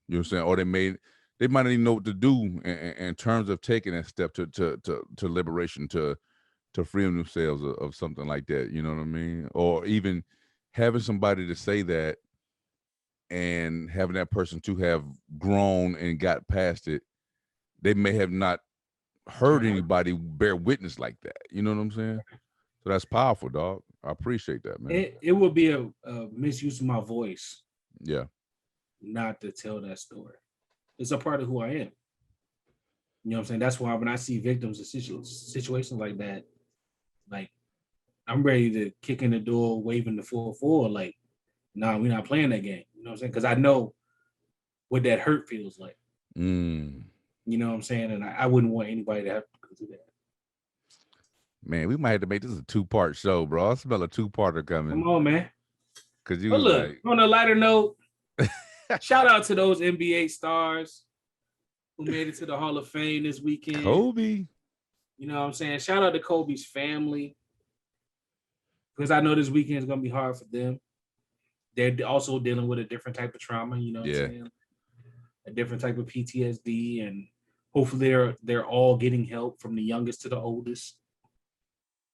You know what I'm saying? Or they might not even know what to do in terms of taking that step to liberation, to free themselves of something like that. You know what I mean? Or even having somebody to say that and having that person to have grown and got past it. They may have not heard anybody bear witness like that. You know what I'm saying? So that's powerful, dog. I appreciate that, man. It would be a misuse of my voice. Yeah. Not to tell that story. It's a part of who I am. You know what I'm saying? That's why when I see victims of situations like that, like I'm ready to kick in the door, waving the 4-4, like, nah, we're not playing that game. You know what I'm saying? Because I know what that hurt feels like. You know what I'm saying? And I wouldn't want anybody to have to go through that. Man, we might have to make this a 2-part show, bro. I smell a 2-parter coming. Come on, man. Because you look, on a lighter note, shout out to those NBA stars who made it to the Hall of Fame this weekend. Kobe. You know what I'm saying? Shout out to Kobe's family. Because I know this weekend is going to be hard for them. They're also dealing with a different type of trauma, you know what I'm saying? A different type of PTSD. And hopefully they're all getting help from the youngest to the oldest.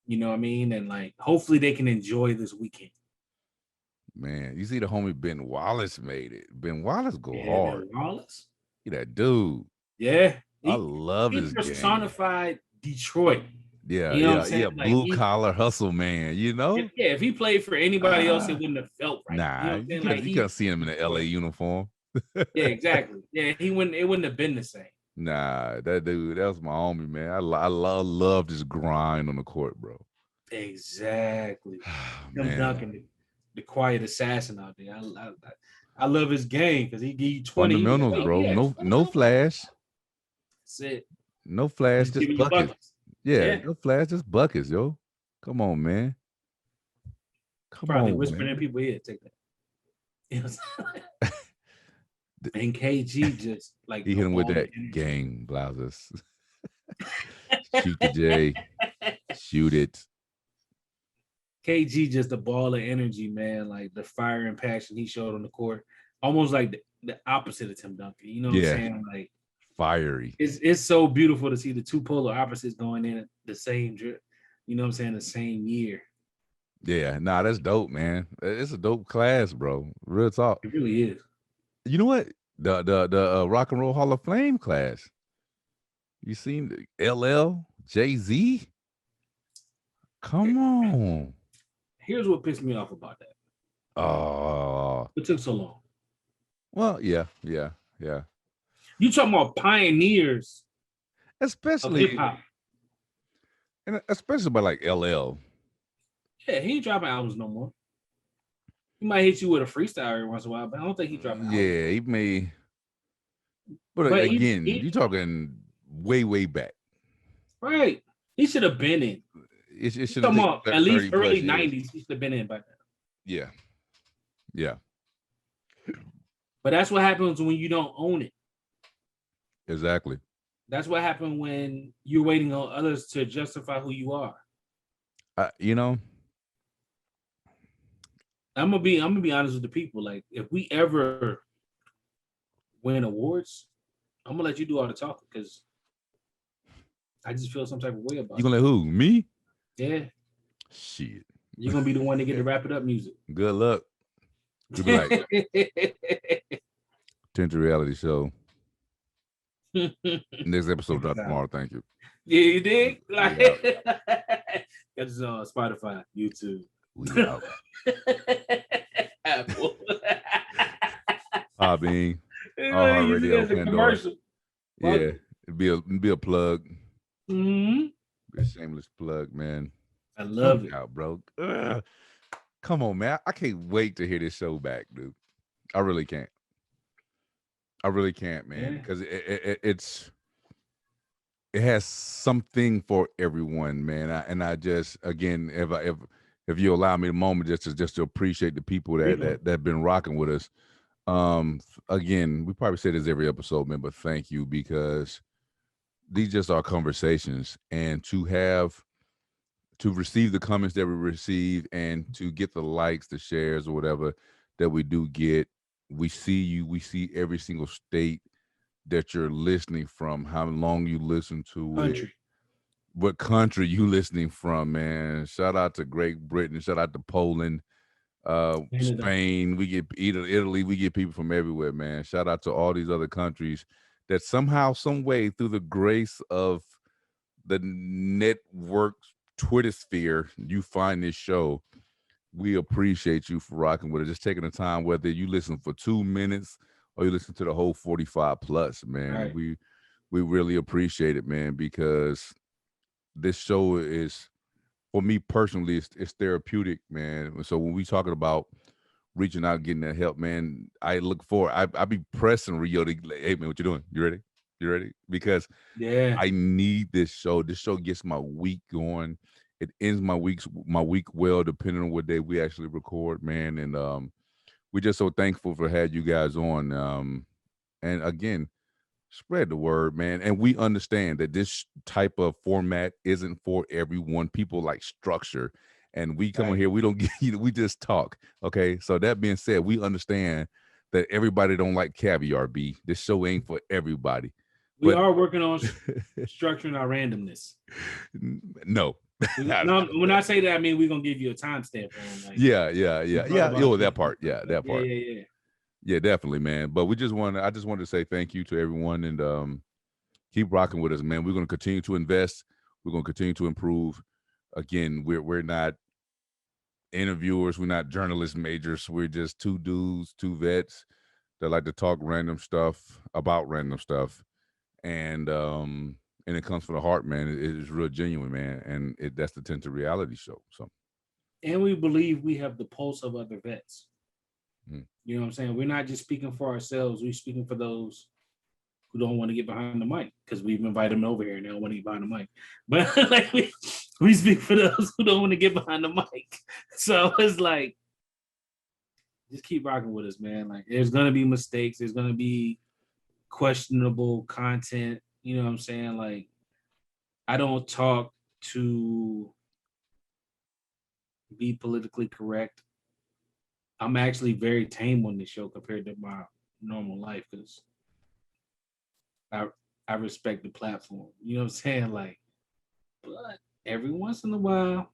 You know what I mean? And like, hopefully they can enjoy this weekend. Man, you see the homie Ben Wallace made it. Ben Wallace go hard. Ben Wallace? He that dude. Yeah. I love his game. He personified Detroit. Yeah, you know what I'm saying? Like blue collar hustle man, you know? Yeah, if he played for anybody else, it wouldn't have felt right. Nah, you can't see him in the LA uniform. Yeah, exactly. Yeah, it wouldn't have been the same. Nah, that dude, that was my homie, man. I love his grind on the court, bro. Exactly. Him dunking the quiet assassin out there. I love his game because he give you 20 fundamentals, like, bro. No flash. That's it. No flash, just buckets. Yeah, no flash, just buckets, yo. Come on, man. Probably whispering in people's ear. Take that. And KG just like He a hit him with ball of that energy. gang blouses. Shoot the J. Shoot it. KG just a ball of energy, man. Like the fire and passion he showed on the court, almost like the opposite of Tim Duncan. You know what I'm Yeah. saying? Like Fiery. it's so beautiful to see the two polar opposites going in at the same drip. You know what I'm saying? The same year. Yeah, nah, that's dope, man. It's a dope class, bro. Real talk. It really is. You know what? The Rock and Roll Hall of Fame class. You seen LL, Jay-Z? Come on. Here's what pissed me off about that. Oh. It took so long. Well, yeah. You talking about pioneers of Especially hip hop. and especially by like LL. Yeah, he ain't dropping albums no more. He might hit you with a freestyle every once in a while, but I don't think he dropping albums. Yeah, he may. But again, you talking way back. Right. He should have been in. It should Talking have about taken at least 30 plus early years. 90s. He should have been in by now. Yeah. But that's what happens when you don't own it. Exactly. That's what happened when you're waiting on others to justify who you are. You know, I'm gonna be honest with the people. Like, if we ever win awards, I'm gonna let you do all the talking because I just feel some type of way about you gonna let who? Me? Yeah. Shit. You're gonna be the one to get the wrap it up music. Good luck. You'll be like Tinted reality show. Next episode drop tomorrow. Thank you. Yeah, you did? Like that's on Spotify, YouTube. We out. Apple. Podbean. iHeartRadio. Pandora. Yeah. It'd be a plug. Mm-hmm. A shameless plug, man. I love it. Out, bro. Come on, man. I can't wait to hear this show back, dude. I really can't. Man, because it has something for everyone, man. I just, again, if you allow me a moment just to appreciate the people that been rocking with us. Again, we probably say this every episode, man, but thank you, because these just are conversations, and to receive the comments that we receive and to get the likes, the shares, or whatever that we do get. We see you. We see every single state that you're listening from, how long you listen to it, what country you listening from, man. Shout out to Great Britain. Shout out to Poland, Spain. We get Italy. We get people from everywhere, man. Shout out to all these other countries that somehow, some way, through the grace of the network Twitter sphere, you find this show. We appreciate you for rocking with it. Just taking the time, whether you listen for 2 minutes or you listen to the whole 45 plus, man. Right. We really appreciate it, man, because this show is, for me personally, it's therapeutic, man. So when we talking about reaching out, getting that help, man, I look forward. I be pressing Rio to, hey man, what you doing? You ready? Because I need this show. This show gets my week going. It ends my week well, depending on what day we actually record, man. And we're just so thankful for having you guys on. And again, spread the word, man. And we understand that this type of format isn't for everyone. People like structure, and we come on here, we don't get, we just talk. Okay. So that being said, we understand that everybody don't like caviar. This show ain't for everybody. We are working on structuring our randomness. No. No, when I say that, I mean we're gonna give you a timestamp. Like, yeah. That part. Yeah, that part. Yeah, definitely, man. But I just wanted to say thank you to everyone, and keep rocking with us, man. We're gonna continue to invest. We're gonna continue to improve. Again, we're not interviewers. We're not journalist majors. We're just two dudes, two vets that like to talk random stuff about random stuff, and it comes from the heart, man. It's real genuine, man, and that's the Tinted reality show. So, and we believe we have the pulse of other vets. You know what I'm saying? We're not just speaking for ourselves. We're speaking for those who don't want to get behind the mic, because we've invited them over here and they don't want to get behind the mic. But like we speak for those who don't want to get behind the mic. So it's like, just keep rocking with us, man. Like, there's gonna be mistakes. There's gonna be questionable content. You know what I'm saying? Like, I don't talk to be politically correct. I'm actually very tame on this show compared to my normal life because I respect the platform. You know what I'm saying? Like, but every once in a while,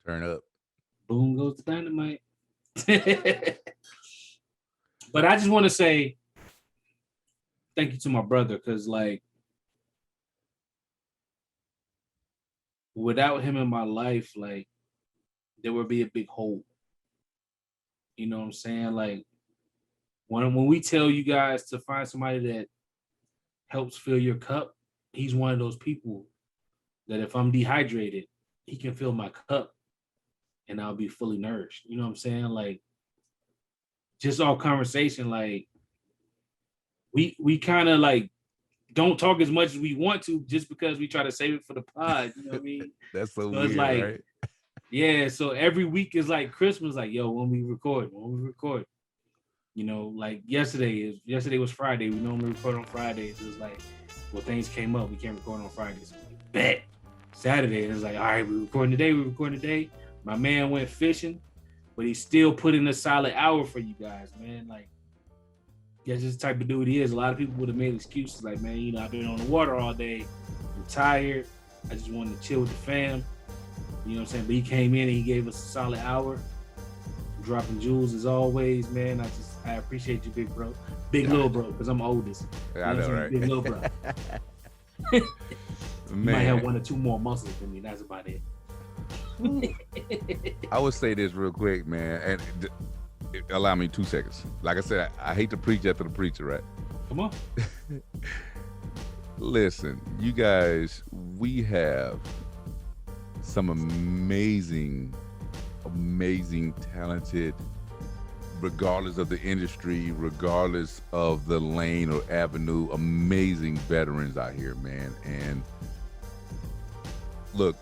turn up. Boom goes the dynamite. But I just want to say thank you to my brother because, like, without him in my life, like, there would be a big hole. You know what I'm saying? Like, when we tell you guys to find somebody that helps fill your cup, he's one of those people that if I'm dehydrated, he can fill my cup and I'll be fully nourished. You know what I'm saying? Like, just all conversation, like, we kind of like don't talk as much as we want to just because we try to save it for the pod. You know what I mean? That's so it's weird, like, right? Yeah, so every week is like Christmas, like, yo, when we record. You know, like yesterday was Friday. We normally record on Fridays. It was like, well, things came up. We can't record on Fridays. Like, bet. Saturday, it was like, all right, we're recording today. My man went fishing, but he still put in a solid hour for you guys, man. Like, that's just the type of dude he is. A lot of people would have made excuses like, man, you know, I've been on the water all day. I'm tired. I just wanted to chill with the fam. You know what I'm saying? But he came in and he gave us a solid hour. Dropping jewels as always, man. I appreciate you, big bro. Little bro, because I'm oldest. I know, right? Big little bro. You might have one or two more muscles than me. That's about it. I would say this real quick, man, and allow me 2 seconds. Like I said, I hate to preach after the preacher, right? Come on. Listen, you guys, we have some amazing, talented, regardless of the industry, regardless of the lane or avenue, amazing veterans out here, man. And look,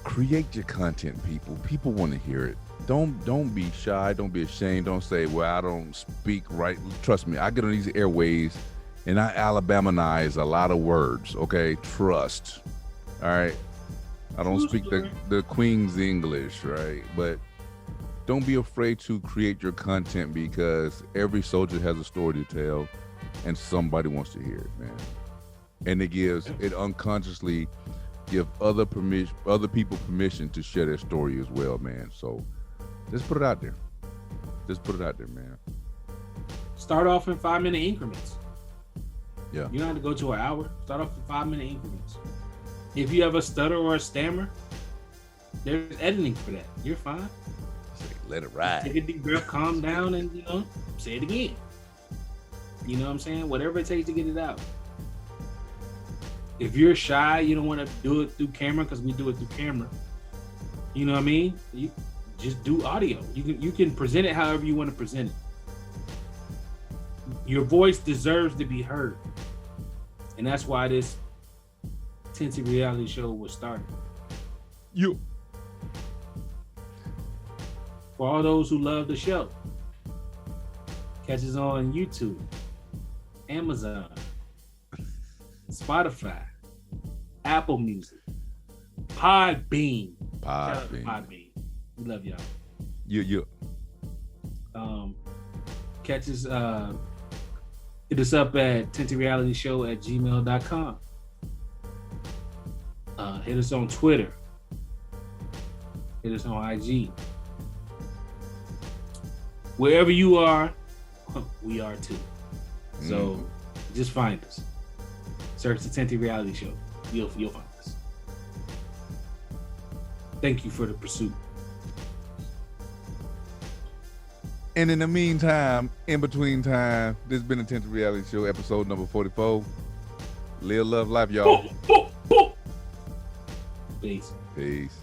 create your content, people. People want to hear it. Don't be shy. Don't be ashamed. Don't say, well, I don't speak right. Trust me, I get on these airways and I Alabamanize a lot of words, okay? Trust. All right? I don't speak the Queen's English, right? But don't be afraid to create your content because every soldier has a story to tell and somebody wants to hear it, man. And it unconsciously give other people permission to share their story as well, man. So just put it out there. Man. Start off in 5-minute increments. Yeah. You don't have to go to an hour. Start off in 5-minute increments. If you have a stutter or a stammer, there's editing for that. You're fine. Let it ride. Take a deep breath, calm down, and, you know, say it again. You know what I'm saying? Whatever it takes to get it out. If you're shy, you don't want to do it through camera because we do it through camera. You know what I mean? You just do audio. You can present it however you want to present it. Your voice deserves to be heard. And that's why this Tinted reality show was started. You. For all those who love the show, catch us on YouTube, Amazon, Spotify, Apple Music, Podbean. Podbean. We love y'all. You. Catch us, hit us up at tintedrealityshow@gmail.com. Hit us on Twitter. Hit us on IG. Wherever you are, we are too. So just find us. Search the Tinted Reality Show. You'll find us. Thank you for the pursuit. And in the meantime, in between time, this has been the Tinted Reality Show, episode number 44. Live, love, life, y'all. Peace. Peace.